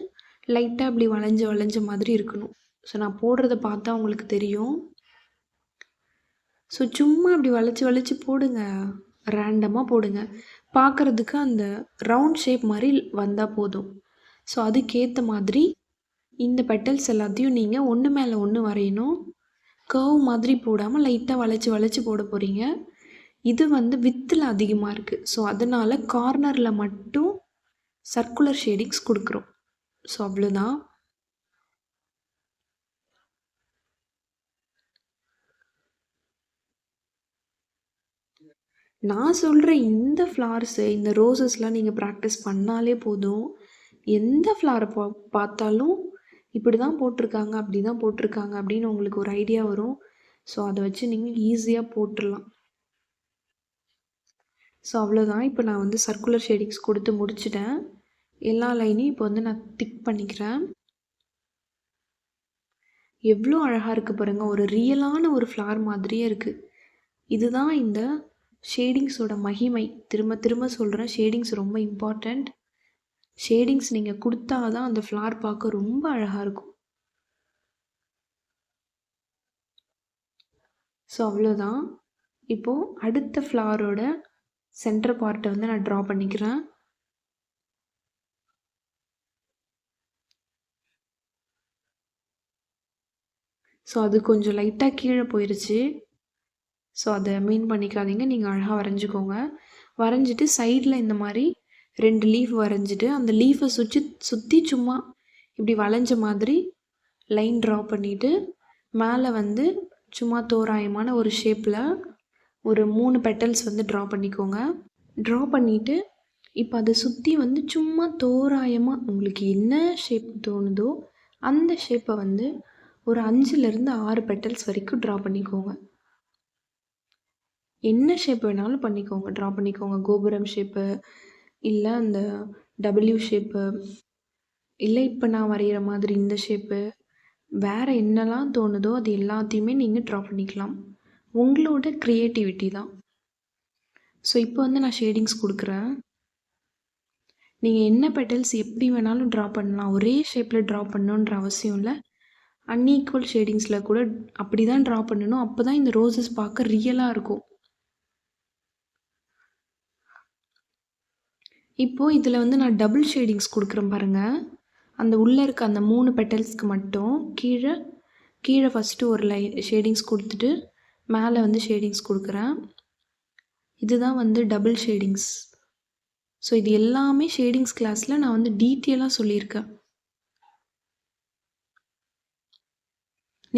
லைட்டாக இப்படி வளைஞ்ச மாதிரி இருக்கணும். ஸோ நான் போடுறத பார்த்தா உங்களுக்கு தெரியும். ஸோ சும்மா அப்படி வளைச்சி போடுங்க, ரேண்டமாக போடுங்க. பார்க்குறதுக்கு அந்த ரவுண்ட் ஷேப் மாதிரி வந்தால் போதும். ஸோ அதுக்கேற்ற மாதிரி இந்த பெட்டல்ஸ் எல்லாத்தையும் நீங்கள் ஒன்று மேலே ஒன்று வரையணும். கர்வ் மாதிரி போடாமல் லைட்டாக வளைச்சி போட போகிறீங்க. இது வந்து வித்தில் அதிகமாக இருக்குது. ஸோ அதனால் கார்னரில் மட்டும் சர்க்குலர் ஷேடிங்ஸ் கொடுக்குறோம். ஸோ அவ்வளோதான். நான் சொல்கிற இந்த ஃப்ளார்ஸு, இந்த ரோசஸ்லாம் நீங்கள் ப்ராக்டிஸ் பண்ணாலே போதும். எந்த ஃப்ளாரை பார்த்தாலும் இப்படி தான் போட்டிருக்காங்க, அப்படி தான் போட்டிருக்காங்க அப்படின்னு உங்களுக்கு ஒரு ஐடியா வரும். ஸோ அதை வச்சு நீங்கள் ஈஸியாக போட்டுடலாம். ஸோ அவ்வளோதான். இப்போ நான் வந்து சர்க்குலர் ஷேடிங்ஸ் கொடுத்து முடிச்சிட்டேன். எல்லா லைனையும் இப்போ வந்து நான் திக் பண்ணிக்கிறேன். எவ்வளோ அழகாக இருக்குது பாருங்கள், ஒரு ரியலான ஒரு ஃப்ளார் மாதிரியே இருக்குது. இதுதான் இந்த ஷேடிங்ஸோட மகிமை. திரும்ப திரும்ப சொல்கிறேன், ஷேடிங்ஸ் ரொம்ப இம்பார்ட்டண்ட். ஷேடிங்ஸ் நீங்கள் கொடுத்தா தான் அந்த ஃப்ளார் பார்க்க ரொம்ப அழகாக இருக்கும். ஸோ அவ்வளோதான். இப்போது அடுத்த ஃப்ளாரோட சென்டர் பார்ட்டை வந்து நான் ட்ரா பண்ணிக்கிறேன். ஸோ அது கொஞ்சம் லைட்டாக கீழே போயிடுச்சு. ஸோ அதை மீன் பண்ணிக்காதீங்க, நீங்கள் அழகாக வரைஞ்சிக்கோங்க. வரைஞ்சிட்டு சைடில் இந்த மாதிரி 2 லீஃப் வரைஞ்சிட்டு அந்த லீஃபை சுற்றி சும்மா இப்படி வளைஞ்ச மாதிரி லைன் ட்ரா பண்ணிவிட்டு மேலே வந்து சும்மா தோராயமான ஒரு ஷேப்பில் ஒரு 3 பெட்டல்ஸ் வந்து ட்ரா பண்ணிக்கோங்க. ட்ரா பண்ணிவிட்டு இப்போ அதை சுற்றி வந்து சும்மா தோராயமாக உங்களுக்கு என்ன ஷேப் தோணுதோ அந்த ஷேப்பை வந்து ஒரு 5லேருந்து 6 பெட்டல்ஸ் வரைக்கும் ட்ரா பண்ணிக்கோங்க. என்ன ஷேப் வேணாலும் ட்ரா பண்ணிக்கோங்க. கோபுரம் ஷேப்பு, இல்லை அந்த டபிள்யூ ஷேப்பு, இல்லை இப்போ நான் வரைகிற மாதிரி இந்த ஷேப்பு, வேறு என்னெல்லாம் தோணுதோ அது எல்லாத்தையுமே நீங்கள் ட்ரா பண்ணிக்கலாம். உங்களோட க்ரியேட்டிவிட்டி தான். ஸோ இப்போ வந்து நான் ஷேடிங்ஸ் கொடுக்குறேன். நீங்கள் என்ன பெட்டல்ஸ் எப்படி வேணாலும் ட்ரா பண்ணலாம். ஒரே ஷேப்பில் ட்ரா பண்ணணுன்ற அவசியம் இல்லை. அன்ஈக்குவல் ஷேடிங்ஸில் கூட அப்படி தான் ட்ரா பண்ணணும். அப்போ தான் இந்த ரோசஸ் பார்க்க ரியலாக இருக்கும். இப்போது இதில் வந்து நான் டபுள் ஷேடிங்ஸ் கொடுக்குறேன் பாருங்கள். அந்த உள்ளே இருக்க அந்த 3 பெட்டல்ஸ்க்கு மட்டும் கீழே ஃபஸ்ட்டு ஒரு ஷேடிங்ஸ் கொடுத்துட்டு மேலே வந்து ஷேடிங்ஸ் கொடுக்குறேன். இதுதான் வந்து டபுள் ஷேடிங்ஸ். ஸோ இது எல்லாமே ஷேடிங்ஸ் கிளாஸில் நான் வந்து டீட்டெயிலாக சொல்லியிருக்கேன்.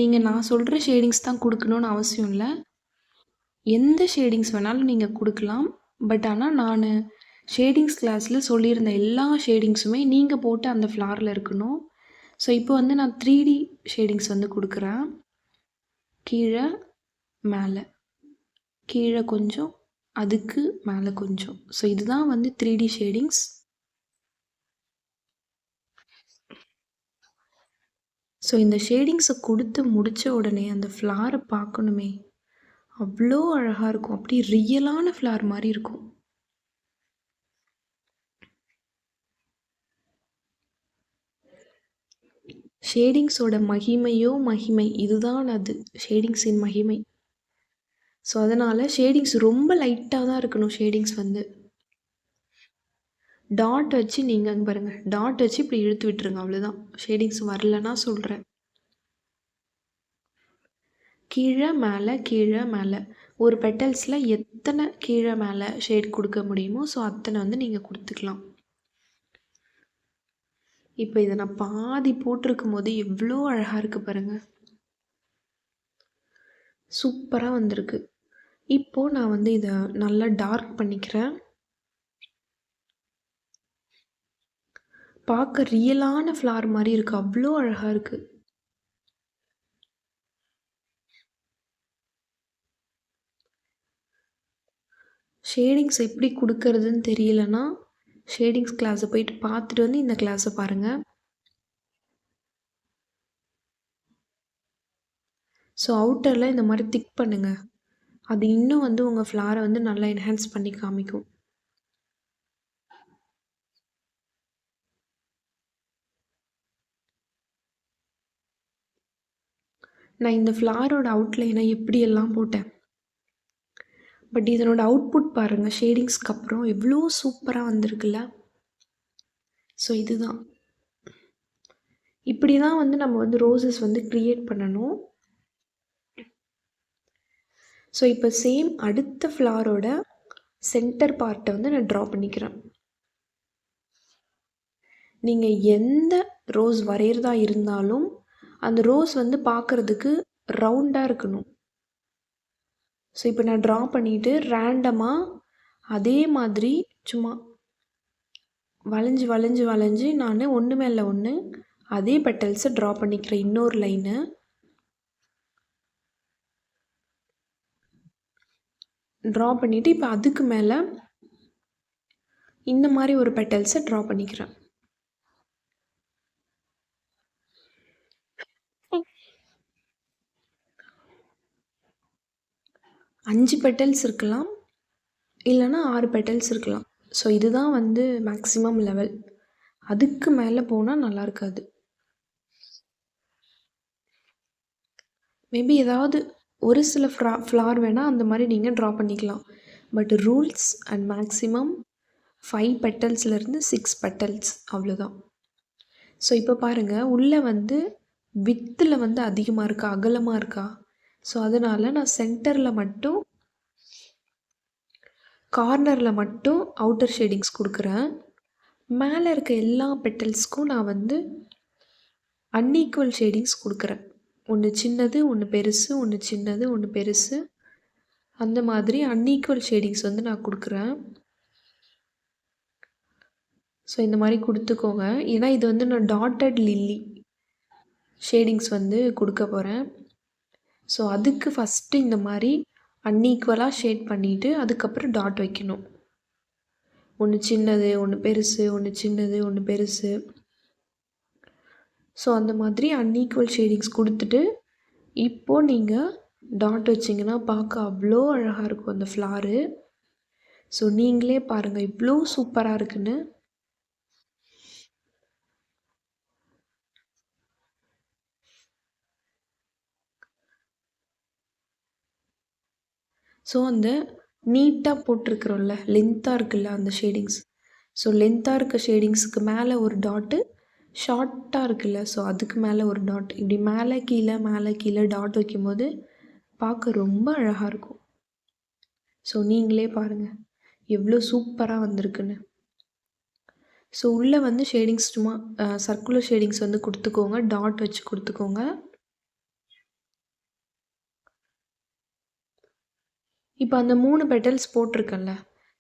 நீங்கள் நான் சொல்கிற ஷேடிங்ஸ் தான் கொடுக்கணுன்னு அவசியம் இல்லை. எந்த ஷேடிங்ஸ் வேணாலும் நீங்கள் கொடுக்கலாம். பட் ஆனால் நான் ஷேடிங்ஸ் கிளாஸில் சொல்லியிருந்த எல்லா ஷேடிங்ஸுமே நீங்கள் போட்டு அந்த ஃப்ளாரில் இருக்கணும். ஸோ இப்போ வந்து நான் 3D ஷேடிங்ஸ் வந்து கொடுக்குறேன். கீழே மேலே, கீழே கொஞ்சம், அதுக்கு மேலே கொஞ்சம். ஸோ இதுதான் வந்து 3D ஷேடிங்ஸ். ஸோ இந்த ஷேடிங்ஸை கொடுத்து முடித்த உடனே அந்த ஃப்ளாரை பார்க்கணுமே, அவ்வளோ அழகாக இருக்கும். அப்படி ரியலான ஃப்ளார் மாதிரி இருக்கும். ஷேடிங்ஸோட மகிமை இதுதான். அது ஷேடிங்ஸின் மகிமை. ஸோ அதனால் ஷேடிங்ஸ் ரொம்ப லைட்டாக தான் இருக்கணும். ஷேடிங்ஸ் வந்து டாட் வச்சு நீங்கள் அங்கே பாருங்கள், டாட் வச்சு இப்படி இழுத்து விட்டுருங்க, அவ்வளோதான். ஷேடிங்ஸ் வரலன்னா சொல்கிறேன். கீழே மேலே ஒரு பெட்டல்ஸில் எத்தனை கீழே மேலே ஷேட் கொடுக்க முடியுமோ ஸோ அத்தனை வந்து நீங்கள் கொடுத்துக்கலாம். இப்போ இதை நான் பாதி போட்டிருக்கும் போது எவ்வளோ அழகாக இருக்குது பாருங்கள், சூப்பராக வந்திருக்கு. இப்போது நான் வந்து இதை நல்லா டார்க் பண்ணிக்கிறேன். பார்க்க ரியலான ஃப்ளார் மாதிரி இருக்குது, அவ்வளோ அழகாக இருக்குது. ஷேடிங்ஸ் எப்படி கொடுக்கறதுன்னு தெரியலனா ஷேடிங்ஸ் கிளாஸை போயிட்டு பார்த்துட்டு வந்து இந்த கிளாஸை பாருங்கள். ஸோ அவுட்டரில் இந்த மாதிரி திக் பண்ணுங்கள். அது இன்னும் வந்து உங்கள் ஃப்ளாரை வந்து நல்லா என்ஹான்ஸ் பண்ணி காமிக்கும். நான் இந்த ஃப்ளாரோட அவுட்லைனை எப்படியெல்லாம் போட்டேன், பட் இதனோட அவுட்புட் பாருங்கள், ஷேடிங்ஸ்க்கு அப்புறம் எவ்வளோ சூப்பராக வந்திருக்குல்ல. ஸோ இதுதான், இப்படி தான் வந்து நம்ம வந்து ரோசஸ் வந்து க்ரியேட் பண்ணணும். ஸோ இப்போ சேம் அடுத்த ஃப்ளாரோட சென்டர் பார்ட்டை வந்து நான் ட்ரா பண்ணிக்கிறேன். நீங்கள் எந்த ரோஸ் வரைகிறதா இருந்தாலும் அந்த ரோஸ் வந்து பார்க்குறதுக்கு ரவுண்டாக இருக்கணும். ஸோ இப்போ நான் ட்ரா பண்ணிவிட்டு ரேண்டமாக அதே மாதிரி சும்மா வளைஞ்சு வளைஞ்சு வளைஞ்சு நான் ஒன்று மேலே ஒன்று அதே பெட்டல்ஸை ட்ரா பண்ணிக்கிறேன். இன்னொரு லைனு ட்ரா பண்ணிவிட்டு இப்போ அதுக்கு மேலே இந்த மாதிரி ஒரு பெட்டல்ஸை ட்ரா பண்ணிக்கிறேன். அஞ்சு பெட்டல்ஸ் இருக்கலாம், இல்லைன்னா 6 பெட்டல்ஸ் இருக்கலாம். ஸோ இதுதான் வந்து மேக்ஸிமம் லெவல். அதுக்கு மேலே போனால் நல்லா இருக்காது. மேபி ஏதாவது ஒரு சில ஃப்ளார் வேணால் அந்த மாதிரி நீங்கள் ட்ரா பண்ணிக்கலாம். But rules and maximum 5 பெட்டல்ஸ்லேருந்து 6 petals அவ்வளோதான். ஸோ இப்போ பாருங்கள், உள்ளே வந்து வித்தில் வந்து அதிகமாக இருக்கா அகலமாக இருக்கா? ஸோ அதனால் நான் சென்டரில் மட்டும் கார்னரில் மட்டும் அவுட்டர் ஷேடிங்ஸ் கொடுக்குறேன். மேலே இருக்க எல்லா பெட்டல்ஸ்க்கும் நான் வந்து அன்ஈக்குவல் ஷேடிங்ஸ் கொடுக்குறேன். ஒன்று சின்னது, ஒன்று பெருசு, ஒன்று சின்னது, ஒன்று பெருசு, அந்த மாதிரி அன்ஈக்குவல் ஷேடிங்ஸ் வந்து நான் கொடுக்குறேன். ஸோ இந்த மாதிரி கொடுத்துக்கோங்க. ஏன்னா இது வந்து நான் டாட்டட் லில்லி ஷேடிங்ஸ் வந்து கொடுக்க போகிறேன். ஸோ அதுக்கு ஃபஸ்ட்டு இந்த மாதிரி அன்ஈக்குவலாக ஷேட் பண்ணிவிட்டு அதுக்கப்புறம் டாட் வைக்கணும். ஒன்று சின்னது, ஒன்று பெருசு, ஒன்று சின்னது, ஒன்று பெருசு. ஸோ அந்த மாதிரி அன்ஈக்குவல் ஷேடிங்ஸ் கொடுத்துட்டு இப்போது நீங்கள் டாட் வச்சிங்கன்னா பார்க்க அவ்வளோ அழகாக இருக்கும் அந்த ஃப்ளாரு. ஸோ நீங்களே பாருங்கள் இவ்வளோ சூப்பராக இருக்குன்னு. ஸோ அந்த நீட்டாக போட்டிருக்கிறோம்ல, லென்த்தாக இருக்குல்ல அந்த ஷேடிங்ஸ். ஸோ லென்த்தாக இருக்க ஷேடிங்ஸுக்கு மேலே ஒரு டாட்டு, ஷார்ட்டாக இருக்குல்ல, ஸோ அதுக்கு மேலே ஒரு டாட், இப்படி மேலே கீழே டாட் வைக்கும்போது பார்க்க ரொம்ப அழகாக இருக்கும். ஸோ நீங்களே பாருங்கள் எவ்வளோ சூப்பராக வந்திருக்குன்னு. ஸோ உள்ளே வந்து ஷேடிங்ஸ் சும்மா சர்க்குலர் ஷேடிங்ஸ் வந்து கொடுத்துக்கோங்க, டாட் வச்சு கொடுத்துக்கோங்க. இப்போ அந்த 3 பெட்டல்ஸ் போட்டிருக்கேன்ல,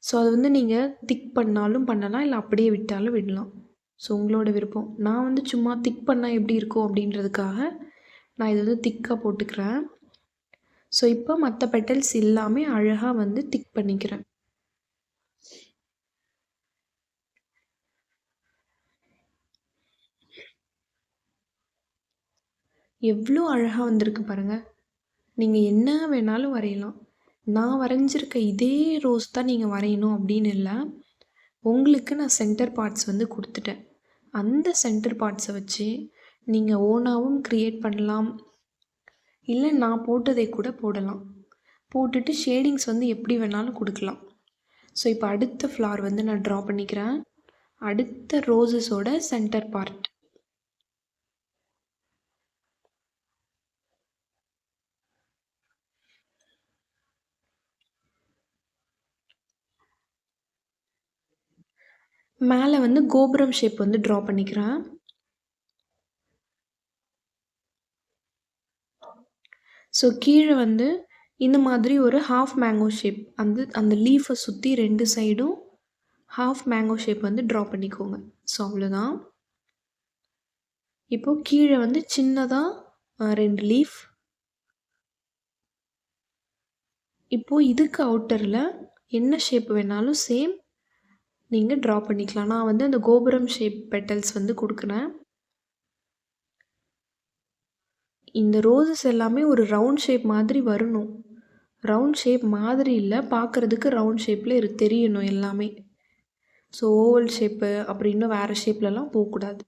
ஸோ அது வந்து நீங்கள் திக் பண்ணாலும் பண்ணலாம், இல்லை அப்படியே விட்டாலும் விடலாம். ஸோ உங்களோட விருப்பம். நான் வந்து சும்மா திக் பண்ணால் எப்படி இருக்கும் அப்படின்றதுக்காக நான் இது வந்து திக்காக போட்டுக்கிறேன். ஸோ இப்போ மற்ற பெட்டல்ஸ் எல்லாமே அழகாக வந்து திக் பண்ணிக்கிறேன். எவ்வளோ அழகாக வந்திருக்கு பாருங்கள். நீங்கள் என்ன வேணாலும் வரையலாம். நான் வரைஞ்சிருக்க இதே ரோஸ் தான் நீங்கள் வரையணும் அப்படின்னு இல்லை. உங்களுக்கு நான் சென்டர் பார்ட்ஸ் வந்து கொடுத்துட்டேன். அந்த சென்டர் பார்ட்ஸை வச்சு நீங்கள் ஓனாகவும் க்ரியேட் பண்ணலாம், இல்லை நான் போட்டதை கூட போடலாம். போட்டுட்டு ஷேடிங்ஸ் வந்து எப்படி வேணாலும் கொடுக்கலாம். ஸோ இப்போ அடுத்த ஃப்ளார் வந்து நான் ட்ரா பண்ணிக்கிறேன். அடுத்த ரோஸஸோட சென்டர் பார்ட். மேலே வந்து கோபுரம் ஷேப் வந்து ட்ரா பண்ணிக்கிறேன். ஸோ கீழே வந்து இந்த மாதிரி ஒரு ஹாஃப் மேங்கோ ஷேப், அந்த லீஃபை சுற்றி 2 சைடும் ஹாஃப் மேங்கோ ஷேப் வந்து ட்ரா பண்ணிக்கோங்க. ஸோ அவ்வளோதான். இப்போது கீழே வந்து சின்னதாக 2 லீஃப். இப்போது இதுக்கு அவுட்டரில் என்ன ஷேப் வேணாலும் சேம் நீங்கள் ட்ரா பண்ணிக்கலாம். நான் வந்து அந்த கோபுரம் ஷேப் பெட்டல்ஸ் வந்து கொடுக்குறேன். இந்த ரோசஸ் எல்லாமே ஒரு ரவுண்ட் ஷேப் மாதிரி வரணும். ரவுண்ட் ஷேப் மாதிரி இல்லை, பார்க்குறதுக்கு ரவுண்ட் ஷேப்பில் தெரியணும் எல்லாமே. ஸோ ஓவல் ஷேப்பு அப்படி இன்னும் வேறு ஷேப்லலாம் போகக்கூடாது.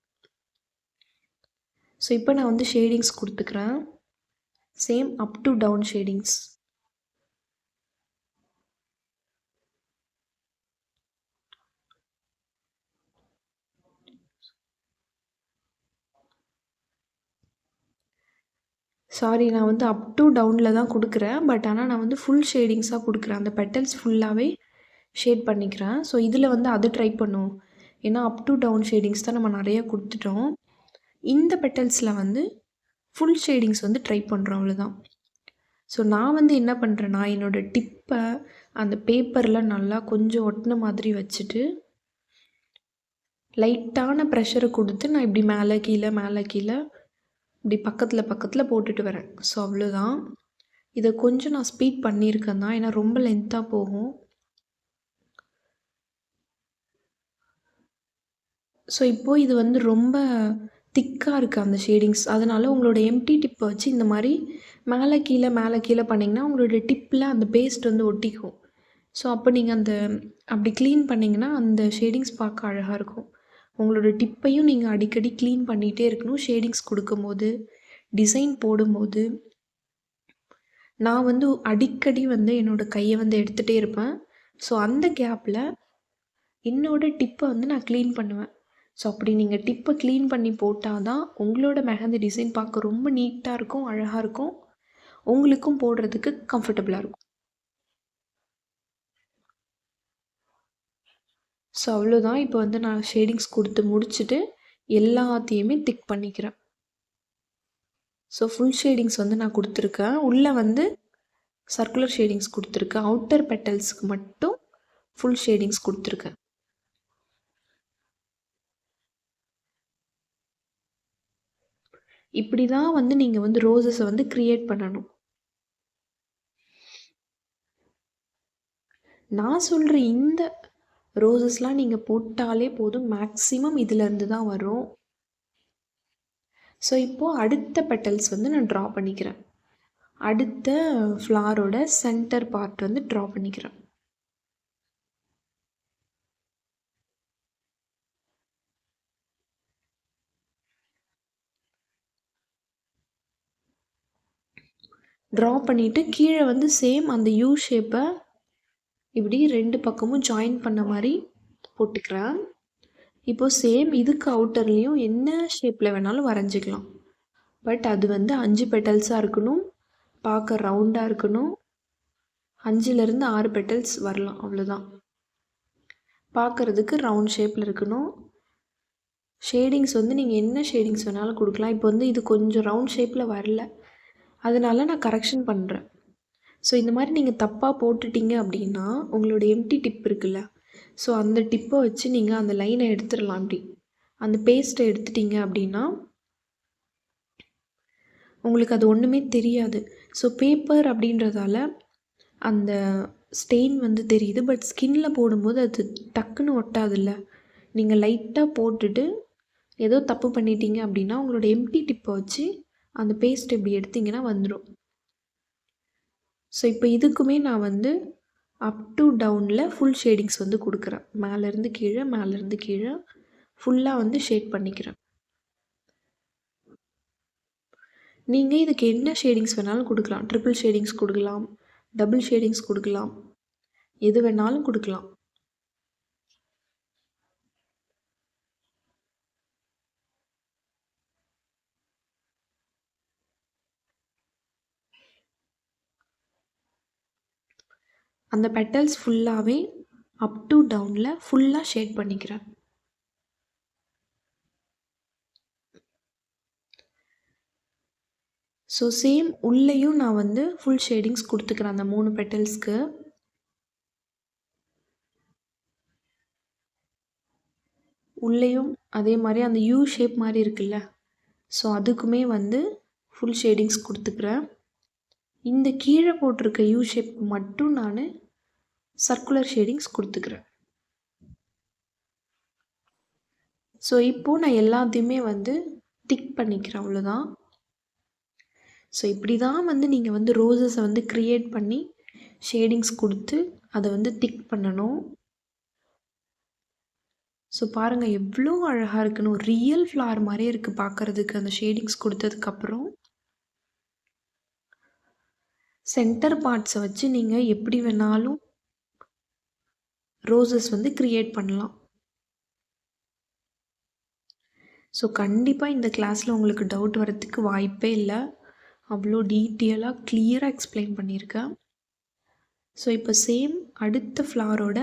ஸோ இப்போ நான் வந்து ஷேடிங்ஸ் கொடுத்துக்கிறேன். Same up to down shadings. Sorry, நான் வந்து அப் டு டவுனில் தான் கொடுக்குறேன். பட் ஆனால் நான் வந்து ஃபுல் ஷேடிங்ஸாக கொடுக்குறேன். அந்த பெட்டல்ஸ் ஃபுல்லாகவே ஷேட் பண்ணிக்கிறேன். ஸோ இதில் வந்து அதை ட்ரை பண்ணுவோம். ஏன்னா அப் டு டவுன் ஷேடிங்ஸ் தான் நம்ம நிறையா கொடுத்துட்டோம். இந்த பெட்டல்ஸில் வந்து ஃபுல் ஷேடிங்ஸ் வந்து ட்ரை பண்ணுறோம், அவ்வளோதான். ஸோ நான் வந்து என்ன பண்ணுறேன்னா, என்னோடய டிப்பை அந்த பேப்பரில் நல்லா கொஞ்சம் ஒட்டின மாதிரி வச்சுட்டு லைட்டான ப்ரெஷரை கொடுத்து நான் இப்படி மேலே கீழே மேலே கீழே இப்படி பக்கத்தில் பக்கத்தில் போட்டுட்டு வரேன். ஸோ அவ்வளோதான். இதை கொஞ்சம் நான் ஸ்பீட் பண்ணியிருக்கேன் தான், ஏன்னா ரொம்ப லென்த்தாக போகும். ஸோ இப்போது இது வந்து ரொம்ப திக்காக இருக்குது அந்த ஷேடிங்ஸ். அதனால் உங்களோட எம்டி டிப்பை வச்சு இந்த மாதிரி மேலே கீழே பண்ணிங்கன்னா உங்களோட டிப்பில் அந்த பேஸ்ட் வந்து ஒட்டிக்கும். ஸோ அப்போ நீங்கள் அந்த அப்படி க்ளீன் பண்ணிங்கன்னா அந்த ஷேடிங்ஸ் பார்க்க அழகாக இருக்கும். உங்களோட டிப்பையும் நீங்கள் அடிக்கடி க்ளீன் பண்ணிகிட்டே இருக்கணும். ஷேடிங்ஸ் கொடுக்கும்போது, டிசைன் போடும்போது. நான் வந்து அடிக்கடி வந்து என்னோடய கையை வந்து எடுத்துகிட்டே இருப்பேன். ஸோ அந்த கேப்பில் என்னோடய டிப்பை வந்து நான் க்ளீன் பண்ணுவேன். ஸோ அப்படி நீங்கள் டிப்பை க்ளீன் பண்ணி போட்டால் தான் உங்களோட மெஹந்தி டிசைன் பார்க்க ரொம்ப நீட்டாக இருக்கும், அழகாக இருக்கும். உங்களுக்கும் போடுறதுக்கு கம்ஃபர்டபுளாக இருக்கும். ஸோ அவ்வளோதான். இப்போ வந்து நான் ஷேடிங்ஸ் கொடுத்து முடிச்சுட்டு எல்லாத்தையுமே திக் பண்ணிக்கிறேன். ஸோ ஃபுல் ஷேடிங்ஸ் வந்து நான் கொடுத்துருக்கேன். உள்ளே வந்து சர்க்குலர் ஷேடிங்ஸ் கொடுத்துருக்கேன். அவுட்டர் பெட்டல்ஸுக்கு மட்டும் ஃபுல் ஷேடிங்ஸ் கொடுத்துருக்கேன். இப்படி தான் வந்து நீங்கள் வந்து ரோசஸை வந்து க்ரியேட் பண்ணணும். நான் சொல்கிற இந்த ரோசஸ்லாம் நீங்கள் போட்டாலே போதும், மேக்ஸிமம் இதிலேருந்து தான் வரும். ஸோ இப்போது அடுத்த பெட்டல்ஸ் வந்து நான் ட்ரா பண்ணிக்கிறேன். அடுத்த ஃப்ளாரோட சென்டர் பார்ட் வந்து ட்ரா பண்ணிக்கிறேன். ட்ரா பண்ணிவிட்டு கீழே வந்து சேம் அந்த யூ ஷேப்பை இப்படி 2 பக்கமும் ஜாயின் பண்ண மாதிரி போட்டுக்கிறேன். இப்போது சேம் இதுக்கு அவுட்டர்லேயும் என்ன ஷேப்பில் வேணாலும் வரைஞ்சிக்கலாம். பட் அது வந்து 5 பெட்டல்ஸாக இருக்கணும், பார்க்க ரவுண்டாக இருக்கணும். 5லேருந்து 6 பெட்டல்ஸ் வரலாம், அவ்வளோதான். பார்க்குறதுக்கு ரவுண்ட் ஷேப்பில் இருக்கணும். ஷேடிங்ஸ் வந்து நீங்கள் என்ன ஷேடிங்ஸ் வேணாலும் கொடுக்கலாம். இப்போ வந்து இது கொஞ்சம் ரவுண்ட் ஷேப்பில் வரல, அதனால நான் கரெக்ஷன் பண்ணுறேன். ஸோ இந்த மாதிரி நீங்கள் தப்பாக போட்டுட்டீங்க அப்படின்னா உங்களோட எம்டி டிப் இருக்குல்ல, ஸோ அந்த டிப்பை வச்சு நீங்கள் அந்த லைனை எடுத்துடலாம். அப்படி அந்த பேஸ்ட்டை எடுத்துட்டீங்க அப்படின்னா உங்களுக்கு அது ஒன்றுமே தெரியாது. ஸோ பேப்பர் அப்படின்றதால அந்த ஸ்டெயின் வந்து தெரியுது, பட் ஸ்கின்ல போடும்போது அது டக்குன்னு ஒட்டாதில்ல. நீங்கள் லைட்டாக போட்டுட்டு ஏதோ தப்பு பண்ணிட்டீங்க அப்படின்னா உங்களோட எம்டி டிப்பை வச்சு அந்த பேஸ்ட் இப்படி எடுத்திங்கன்னா வந்துடும். ஸோ இப்போ இதுக்குமே நான் வந்து அப் டு டவுனில் ஃபுல் ஷேடிங்ஸ் வந்து கொடுக்குறேன். மேலேருந்து கீழே ஃபுல்லாக வந்து ஷேட் பண்ணிக்கிறேன். நீங்கள் இதுக்கு என்ன ஷேடிங்ஸ் வேணாலும் கொடுக்கலாம். ட்ரிபிள் ஷேடிங்ஸ் கொடுக்கலாம், டபுள் ஷேடிங்ஸ் கொடுக்கலாம், எது வேணாலும் கொடுக்கலாம். அந்த பெட்டல்ஸ் ஃபுல்லாகவே அப் டு டவுனில் ஃபுல்லாக ஷேட் பண்ணிக்கிறேன். ஸோ சேம் உள்ளேயும் நான் வந்து ஃபுல் ஷேடிங்ஸ் கொடுத்துக்கிறேன் அந்த 3 பெட்டல்ஸ்க்கு. உள்ளேயும் அதே மாதிரி அந்த யூ ஷேப் மாதிரி இருக்குல்ல, ஸோ அதுக்குமே வந்து ஃபுல் ஷேடிங்ஸ் கொடுத்துக்கிறேன். இந்த கீழே போட்டிருக்க யூ ஷேப் மட்டும் நான் சர்க்குலர் ஷேடிங்ஸ் கொடுத்துக்கிறேன். ஸோ இப்போது நான் எல்லாத்தையுமே வந்து திக் பண்ணிக்கிறேன், அவ்வளோதான். ஸோ இப்படி தான் வந்து நீங்கள் வந்து ரோஸஸை வந்து க்ரியேட் பண்ணி ஷேடிங்ஸ் கொடுத்து அதை வந்து திக் பண்ணணும். ஸோ பாருங்கள் எவ்வளோ அழகாக இருக்குன்னு, ஒரு ரியல் ஃப்ளவர் மாதிரியே இருக்குது பார்க்குறதுக்கு அந்த ஷேடிங்ஸ் கொடுத்ததுக்கப்புறம். சென்டர் பார்ட்ஸை வச்சு நீங்கள் எப்படி வேணாலும் ரோஸஸ் வந்து க்ரியேட் பண்ணலாம். ஸோ கண்டிப்பாக இந்த கிளாஸில் உங்களுக்கு டவுட் வரத்துக்கு வாய்ப்பே இல்லை. அவ்வளோ டீட்டெயிலாக கிளியராக எக்ஸ்பிளைன் பண்ணியிருக்கேன். ஸோ இப்போ சேம் அடுத்த ஃப்ளவரோட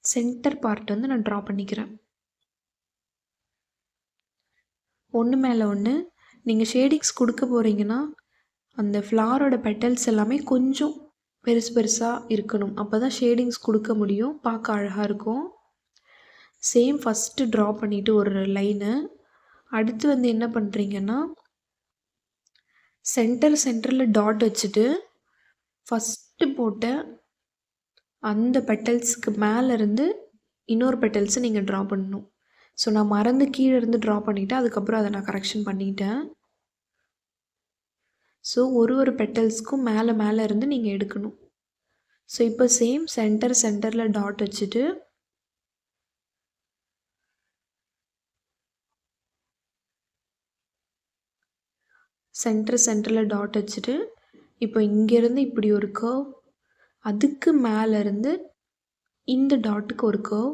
சென்டர் பார்ட் வந்து நான் ட்ரா பண்ணிக்கிறேன். ஒன்று மேலே ஒன்று நீங்கள் ஷேடிங்ஸ் கொடுக்க போகிறீங்கன்னா அந்த ஃப்ளவரோட பெட்டல்ஸ் எல்லாமே கொஞ்சம் பெருசு பெருசாக இருக்கணும். அப்போ தான் ஷேடிங்ஸ் கொடுக்க முடியும், பார்க்க அழகாக இருக்கும். சேம் ஃபஸ்ட்டு ட்ரா பண்ணிவிட்டு ஒரு லைனு, அடுத்து வந்து என்ன பண்ணுறீங்கன்னா சென்டரில் டாட் வச்சுட்டு ஃபஸ்ட்டு போட்ட அந்த பெட்டல்ஸ்க்கு மேலேருந்து இன்னொரு பெட்டல்ஸை நீங்கள் ட்ரா பண்ணணும். ஸோ நான் மறந்து கீழே இருந்து ட்ரா பண்ணிவிட்டேன், அதுக்கப்புறம் அதை நான் கரெக்ஷன் பண்ணிட்டேன். ஸோ ஒரு பெட்டல்ஸ்க்கும் மேலே இருந்து நீங்கள் எடுக்கணும். ஸோ இப்போ சேம் சென்டரில் டாட் வச்சுட்டு சென்டரில் டாட் வச்சுட்டு இப்போ இங்கேருந்து இப்படி ஒரு கர்வ், அதுக்கு மேலேருந்து இந்த டாட்டுக்கு ஒரு கர்வ்,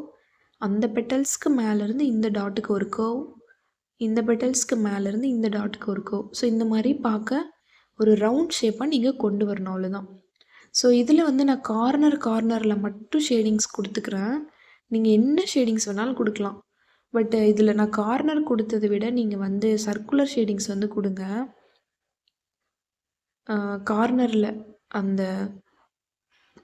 அந்த பெட்டல்ஸ்க்கு மேலேருந்து இந்த டாட்டுக்கு ஒரு கர்வ், இந்த பெட்டல்ஸ்க்கு மேலேருந்து இந்த டாட்டுக்கு ஒரு கர்வ். ஸோ இந்த மாதிரி பார்க்க ஒரு ரவுண்ட் ஷேப்பாக நீங்கள் கொண்டு வரணும், அவ்வளோதான். ஸோ இதில் வந்து நான் கார்னரில் மட்டும் ஷேடிங்ஸ் கொடுத்துக்கிறேன். நீங்கள் என்ன ஷேடிங்ஸ் வேணாலும் கொடுக்கலாம். பட் இதில் நான் கார்னர் கொடுத்ததை விட நீங்கள் வந்து சர்க்குலர் ஷேடிங்ஸ் வந்து கொடுங்க. கார்னரில் அந்த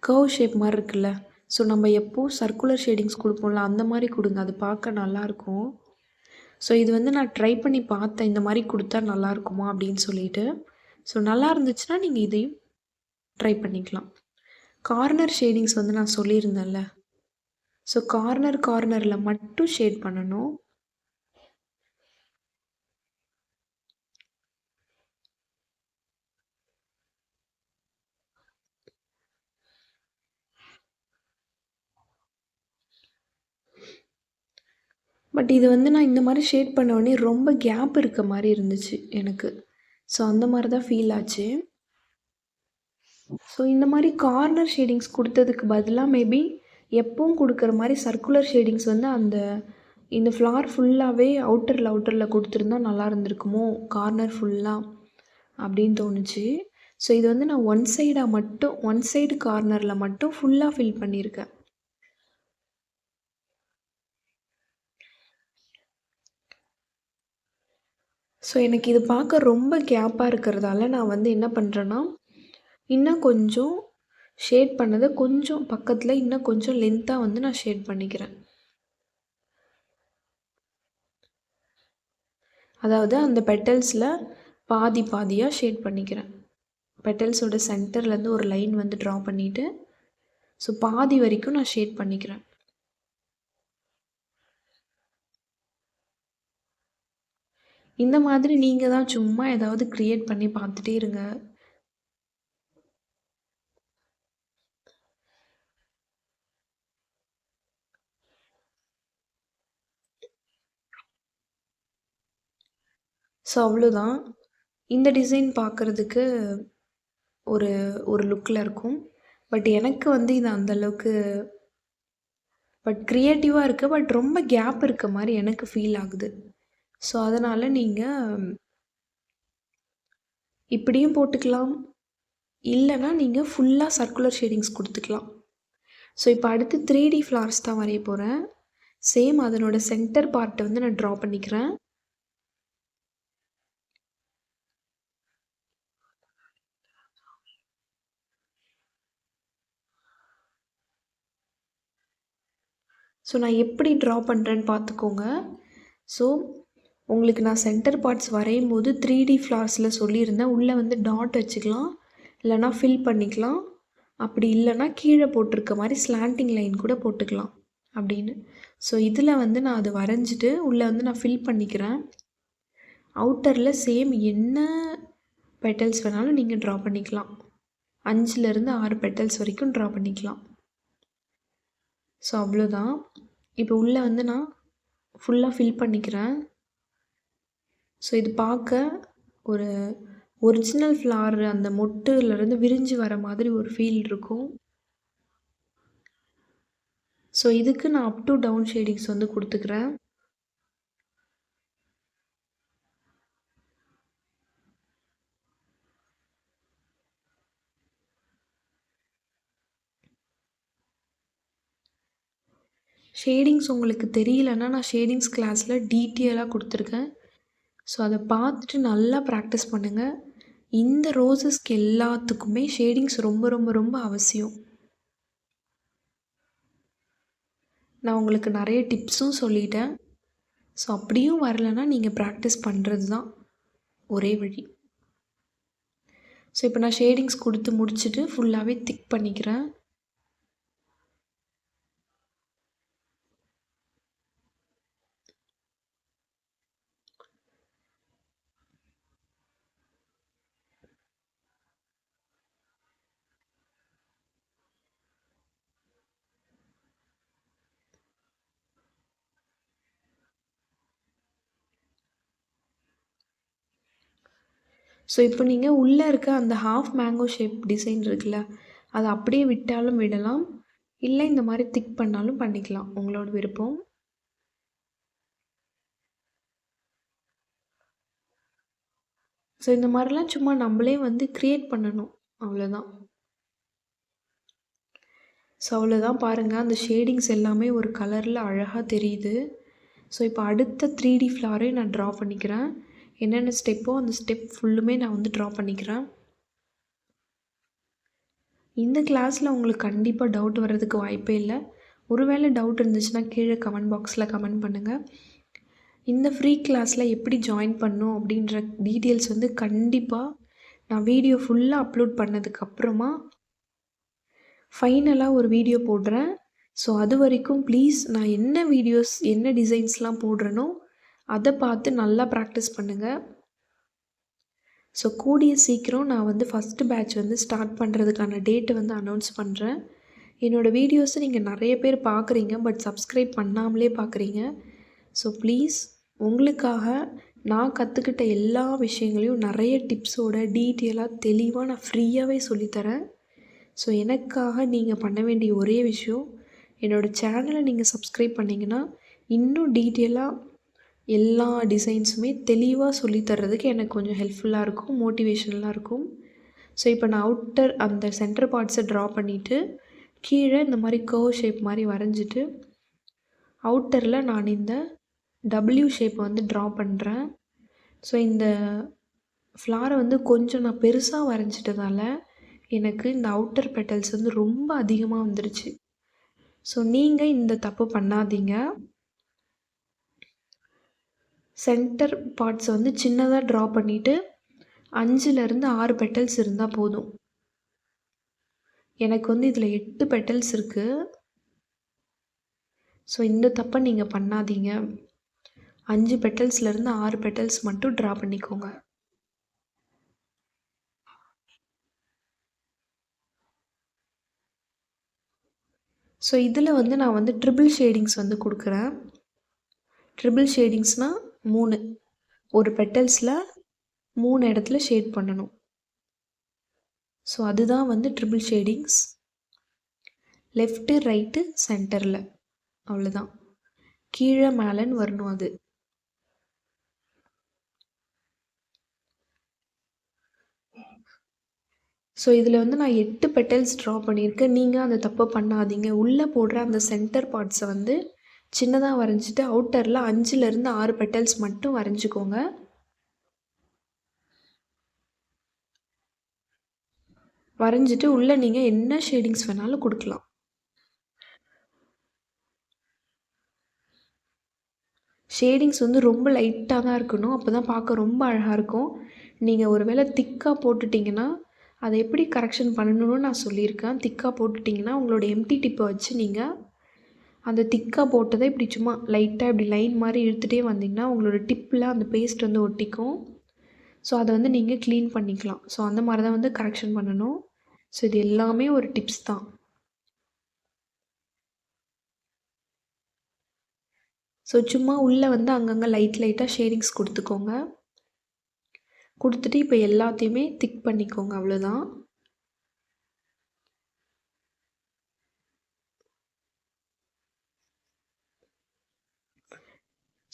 கர்வ் ஷேப் மாதிரி இருக்குல்ல, ஸோ நம்ம எப்போது சர்க்குலர் ஷேடிங்ஸ் கொடுப்போம்ல அந்த மாதிரி கொடுங்க, அது பார்க்க நல்லாயிருக்கும். ஸோ இது வந்து நான் ட்ரை பண்ணி பார்த்தேன், இந்த மாதிரி கொடுத்தா நல்லாயிருக்குமா அப்படின்னு சொல்லிட்டு. ஸோ நல்லா இருந்துச்சுன்னா நீங்கள் இதையும் ட்ரை பண்ணிக்கலாம். கார்னர் ஷேடிங்ஸ் வந்து நான் சொல்லியிருந்தேன்ல, ஸோ கார்னரில் மட்டும் ஷேட் பண்ணணும். பட் இது வந்து நான் இந்த மாதிரி ஷேட் பண்ண உடனே ரொம்ப கேப் இருக்க மாதிரி இருந்துச்சு எனக்கு. ஸோ அந்த மாதிரி தான் ஃபீல் ஆச்சு. ஸோ இந்த மாதிரி கார்னர் ஷேடிங்ஸ் கொடுத்ததுக்கு பதிலாக மேபி எப்பவும் கொடுக்குற மாதிரி சர்க்குலர் ஷேடிங்ஸ் வந்து இந்த ஃப்ளார் ஃபுல்லாகவே அவுட்டரில் கொடுத்துருந்தா நல்லா இருந்திருக்குமோ, கார்னர் ஃபுல்லாக அப்படின்னு தோணுச்சு. ஸோ இது வந்து நான் ஒன் சைடு கார்னரில் மட்டும் ஃபுல்லாக ஃபில் பண்ணியிருக்கேன். ஸோ எனக்கு இது பார்க்க ரொம்ப கேப்பாக இருக்கிறதால நான் வந்து என்ன பண்ணுறேன்னா, இன்னும் கொஞ்சம் ஷேட் பண்ணதை கொஞ்சம் பக்கத்தில் இன்னும் கொஞ்சம் லென்த்தாக வந்து நான் ஷேட் பண்ணிக்கிறேன். அதாவது அந்த பெட்டல்ஸில் பாதியாக ஷேட் பண்ணிக்கிறேன். பெட்டல்ஸோட சென்டர்லேருந்து ஒரு லைன் வந்து ட்ரா பண்ணிவிட்டு ஸோ பாதி வரைக்கும் நான் ஷேட் பண்ணிக்கிறேன். இந்த மாதிரி நீங்கள் தான் சும்மா ஏதாவது க்ரியேட் பண்ணி பார்த்துட்டே இருங்க. ஸோ அவ்வளோதான். இந்த டிசைன் பார்க்குறதுக்கு ஒரு லுக்கில் இருக்கும். பட் எனக்கு வந்து இது அந்தளவுக்கு க்ரியேட்டிவாக இருக்குது. பட் ரொம்ப கேப் இருக்க மாதிரி எனக்கு ஃபீல் ஆகுது. ஸோ அதனால் நீங்கள் இப்படியும் போட்டுக்கலாம், இல்லைன்னா நீங்கள் ஃபுல்லாக சர்க்குலர் ஷேடிங்ஸ் கொடுத்துக்கலாம். ஸோ இப்போ அடுத்து 3D ஃப்ளார்ஸ் தான் வரைய போகிறேன். சேம் அதனோட சென்டர் பார்ட்டை வந்து நான் ட்ரா பண்ணிக்கிறேன். ஸோ நான் எப்படி ட்ரா பண்ணுறேன்னு பார்த்துக்கோங்க. ஸோ உங்களுக்கு நான் சென்டர் பார்ட்ஸ் வரையும் போது 3D ஃப்ளார்ஸில் சொல்லியிருந்தேன், உள்ளே வந்து டாட் வச்சுக்கலாம், இல்லைனா ஃபில் பண்ணிக்கலாம், அப்படி இல்லைன்னா கீழே போட்டிருக்க மாதிரி ஸ்லாண்டிங் லைன் கூட போட்டுக்கலாம் அப்படின்னு. ஸோ இதில் வந்து நான் அதை வரைஞ்சிட்டு உள்ளே வந்து நான் ஃபில் பண்ணிக்கிறேன். அவுட்டரில் சேம் என்ன பெட்டல்ஸ் வேணாலும் நீங்கள் ட்ரா பண்ணிக்கலாம். 5லேருந்து 6 பெட்டல்ஸ் வரைக்கும் ட்ரா பண்ணிக்கலாம். ஸோ அவ்வளோதான். இப்போ உள்ளே வந்து நான் ஃபுல்லாக ஃபில் பண்ணிக்கிறேன். ஸோ இது பார்க்க ஒரு ஒரிஜினல் ஃப்ளார் அந்த மொட்டுலேருந்து விரிஞ்சு வர மாதிரி ஒரு ஃபீல் இருக்கும். ஸோ இதுக்கு நான் அப் டு டவுன் ஷேடிங்ஸ் வந்து கொடுத்துக்கிறேன். ஷேடிங்ஸ் உங்களுக்கு தெரியலன்னா நான் ஷேடிங்ஸ் கிளாஸில் டீட்டெயிலாக கொடுத்துருக்கேன். ஸோ அதை பார்த்துட்டு நல்லா ப்ராக்டிஸ் பண்ணுங்கள். இந்த ரோஸஸ்க்கு எல்லாத்துக்குமே ஷேடிங்ஸ் ரொம்ப ரொம்ப ரொம்ப அவசியம். நான் உங்களுக்கு நிறைய டிப்ஸும் சொல்லிட்டேன். ஸோ அப்படியும் வரலைன்னா நீங்கள் ப்ராக்டிஸ் பண்ணுறது தான் ஒரே வழி. ஸோ இப்போ நான் ஷேடிங்ஸ் கொடுத்து முடிச்சுட்டு ஃபுல்லாகவே திக் பண்ணிக்கிறேன். ஸோ இப்போ நீங்கள் உள்ளே இருக்க அந்த ஹாஃப் மேங்கோ ஷேப் டிசைன் இருக்குல்ல, அதை அப்படியே விட்டாலும் விடலாம், இல்லை இந்த மாதிரி திக் பண்ணாலும் பண்ணிக்கலாம், உங்களோட விருப்பம். ஸோ இந்த மாதிரிலாம் சும்மா நம்மளே வந்து க்ரியேட் பண்ணணும், அவ்வளோதான். ஸோ அவ்வளோதான் பாருங்கள், அந்த ஷேடிங்ஸ் எல்லாமே ஒரு கலரில் அழகாக தெரியுது. ஸோ இப்போ அடுத்த 3D ஃப்ளாரை நான் ட்ரா பண்ணிக்கிறேன். என்னென்ன ஸ்டெப்போ அந்த ஸ்டெப் ஃபுல்லுமே நான் வந்து ட்ரா பண்ணிக்கிறேன். இந்த கிளாஸில் உங்களுக்கு கண்டிப்பாக டவுட் வர்றதுக்கு வாய்ப்பே இல்லை. ஒருவேளை டவுட் இருந்துச்சுன்னா கீழே கமெண்ட் பாக்ஸில் கமெண்ட் பண்ணுங்கள். இந்த ஃப்ரீ கிளாஸில் எப்படி ஜாயின் பண்ணணும் அப்படின்ற டீட்டெயில்ஸ் வந்து கண்டிப்பாக நான் வீடியோ ஃபுல்லாக அப்லோட் பண்ணதுக்கப்புறமா ஃபைனலாக ஒரு வீடியோ போடுறேன். ஸோ அது வரைக்கும் ப்ளீஸ் நான் என்ன வீடியோஸ் என்ன டிசைன்ஸ்லாம் போடுறேனோ அதை பார்த்து நல்லா ப்ராக்டிஸ் பண்ணுங்கள். ஸோ கூடிய சீக்கிரம் நான் வந்து ஃபஸ்ட்டு பேட்ச் வந்து ஸ்டார்ட் பண்ணுறதுக்கான டேட்டை வந்து அனௌன்ஸ் பண்ணுறேன். என்னோடய வீடியோஸை நீங்கள் நிறைய பேர் பார்க்குறீங்க, பட் சப்ஸ்கிரைப் பண்ணாமலே பார்க்குறீங்க. ஸோ ப்ளீஸ் உங்களுக்காக நான் கற்றுக்கிட்ட எல்லா விஷயங்களையும் நிறைய டிப்ஸோட டீட்டெயிலாக தெளிவாக நான் ஃப்ரீயாகவே சொல்லித்தரேன். ஸோ எனக்காக நீங்கள் பண்ண வேண்டிய ஒரே விஷயம், என்னோடய சேனலை நீங்கள் சப்ஸ்கிரைப் பண்ணிங்கன்னா இன்னும் டீட்டெயிலாக எல்லா டிசைன்ஸுமே தெளிவாக சொல்லித்தரதுக்கு எனக்கு கொஞ்சம் ஹெல்ப்ஃபுல்லாக இருக்கும், மோட்டிவேஷனலாக இருக்கும். ஸோ இப்போ நான் அவுட்டர் அந்த சென்டர் பார்ட்ஸை ட்ரா பண்ணிவிட்டு கீழே இந்த மாதிரி கர்வ் ஷேப் மாதிரி வரைஞ்சிட்டு அவுட்டரில் நான் இந்த W ஷேப் வந்து ட்ரா பண்ணுறேன். ஸோ இந்த ஃப்ளாரை வந்து கொஞ்சம் நான் பெருசாக வரைஞ்சிட்டதால எனக்கு இந்த அவுட்டர் பெட்டல்ஸ் வந்து ரொம்ப அதிகமாக வந்துருச்சு. ஸோ நீங்கள் இந்த தப்பு பண்ணாதீங்க. சென்டர் பார்ட்ஸை வந்து சின்னதாக ட்ரா பண்ணிவிட்டு 5லேருந்து 6 பெட்டல்ஸ் இருந்தால் போதும். எனக்கு வந்து இதில் 8 பெட்டல்ஸ் இருக்குது. ஸோ இந்த தப்பை நீங்கள் பண்ணாதீங்க. 5 பெட்டல்ஸ்லேருந்து 6 பெட்டல்ஸ் மட்டும் ட்ரா பண்ணிக்கோங்க. ஸோ இதில் வந்து நான் வந்து ட்ரிபிள் ஷேடிங்ஸ் வந்து கொடுக்குறேன். ட்ரிபிள் ஷேடிங்ஸ்னால் 3 ஒரு பெட்டல்ஸில் 3 இடத்துல ஷேட் பண்ணணும். ஸோ அதுதான் வந்து ட்ரிபிள் ஷேடிங்ஸ். லெஃப்ட்டு ரைட்டு சென்டரில், அவ்வளோதான். கீழே மேலேன்னு வரணும் அது. ஸோ இதில் வந்து நான் 8 பெட்டல்ஸ் ட்ரா பண்ணியிருக்கேன். நீங்கள் அந்த தப்பை பண்ணாதீங்க. உள்ளே போடுற அந்த சென்டர் பார்ட்ஸை வந்து சின்னதாக வரைஞ்சிட்டு அவுட்டரில் 5லேருந்து 6 பெட்டல்ஸ் மட்டும் வரைஞ்சிக்கோங்க. வரைஞ்சிட்டு உள்ளே நீங்கள் என்ன ஷேடிங்ஸ் வேணாலும் கொடுக்கலாம். ஷேடிங்ஸ் வந்து ரொம்ப லைட்டாக தான் இருக்கணும், அப்போ தான் பார்க்க ரொம்ப அழகாக இருக்கும். நீங்கள் ஒரு வேளை திக்காக போட்டுட்டிங்கன்னா அதை எப்படி கரெக்ஷன் பண்ணணும்னு நான் சொல்லியிருக்கேன். திக்காக போட்டுட்டிங்கன்னா உங்களோட எம்டி டிப்பை வச்சு நீங்கள் அந்த திக்காக போட்டதை இப்படி சும்மா லைட்டாக இப்படி லைன் மாதிரி இழுத்துகிட்டே வந்தீங்கன்னா உங்களோட டிப்பில் அந்த பேஸ்ட் வந்து ஒட்டிக்கும். ஸோ அதை வந்து நீங்கள் க்ளீன் பண்ணிக்கலாம். ஸோ அந்த மாதிரி தான் வந்து கரெக்ஷன் பண்ணணும். ஸோ இது எல்லாமே ஒரு டிப்ஸ் தான். ஸோ சும்மா உள்ளே வந்து அங்கங்கே லைட்டாக ஷேடிங்ஸ் கொடுத்துக்கோங்க. கொடுத்துட்டு இப்போ எல்லாத்தையுமே திக் பண்ணிக்கோங்க, அவ்வளோதான்.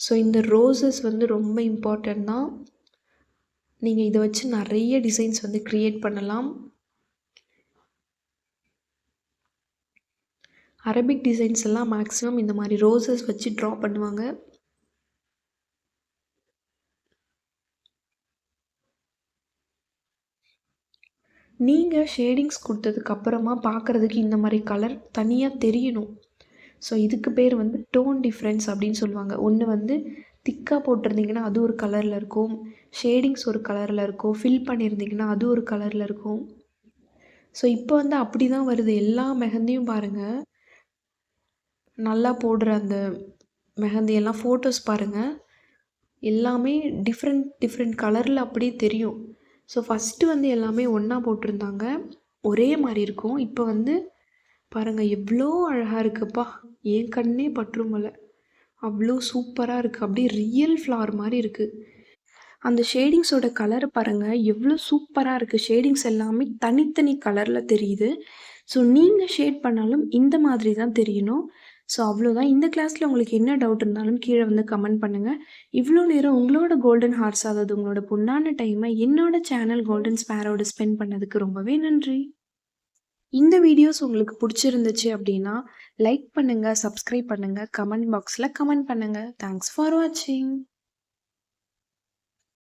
ஸோ இந்த ரோசஸ் வந்து ரொம்ப இம்பார்ட்டன்ட் தான். நீங்கள் இதை வச்சு நிறைய டிசைன்ஸ் வந்து க்ரியேட் பண்ணலாம். அரபிக் டிசைன்ஸ் எல்லாம் மேக்ஸிமம் இந்த மாதிரி ரோசஸ் வச்சு ட்ரா பண்ணுவாங்க. நீங்கள் ஷேடிங்ஸ் கொடுத்ததுக்கப்புறமா பார்க்குறதுக்கு இந்த மாதிரி கலர் தனியாக தெரியணும். ஸோ இதுக்கு பேர் வந்து டோன் டிஃப்ரென்ஸ் அப்படின்னு சொல்லுவாங்க. ஒன்று வந்து திக்காக போட்டிருந்தீங்கன்னா அது ஒரு கலரில் இருக்கும், ஷேடிங்ஸ் ஒரு கலரில் இருக்கும், ஃபில் பண்ணியிருந்தீங்கன்னா அது ஒரு கலரில் இருக்கும். ஸோ இப்போ வந்து அப்படி தான் வருது. எல்லா மெஹந்தியும் பாருங்கள், நல்லா போடுற அந்த மெஹந்தியெல்லாம் ஃபோட்டோஸ் பாருங்கள், எல்லாமே டிஃப்ரெண்ட் கலரில் அப்படியே தெரியும். ஸோ ஃபஸ்ட்டு வந்து எல்லாமே ஒன்றா போட்டிருந்தாங்க, ஒரே மாதிரி இருக்கும். இப்போ வந்து பாருங்கள் எவ்வளோ அழகாக இருக்குப்பா, என் கண்ணே பற்றும் போல, அவ்வளோ சூப்பராக இருக்குது. அப்படியே ரியல் ஃப்ளார் மாதிரி இருக்குது. அந்த ஷேடிங்ஸோட கலர் பாருங்கள் எவ்வளோ சூப்பராக இருக்குது. ஷேடிங்ஸ் எல்லாமே தனித்தனி கலரில் தெரியுது. ஸோ நீங்கள் ஷேட் பண்ணாலும் இந்த மாதிரி தான் தெரியணும். ஸோ அவ்வளோதான். இந்த கிளாஸில் உங்களுக்கு என்ன டவுட் இருந்தாலும் கீழே வந்து கமெண்ட் பண்ணுங்கள். இவ்வளோ நேரம் உங்களோட கோல்டன் ஹார்ஸ், அதாவது உங்களோட பொண்ணான டைமை என்னோட சேனல் கோல்டன் ஸ்பேரோட ஸ்பெண்ட் பண்ணதுக்கு ரொம்பவே நன்றி. இந்த வீடியோஸ் உங்களுக்கு பிடிச்சிருந்துச்சு அப்படின்னா லைக் பண்ணுங்கள், சப்ஸ்கிரைப் பண்ணுங்கள், கமெண்ட் பாக்ஸில் கமெண்ட் பண்ணுங்கள். தேங்க்ஸ் ஃபார் வாட்சிங்.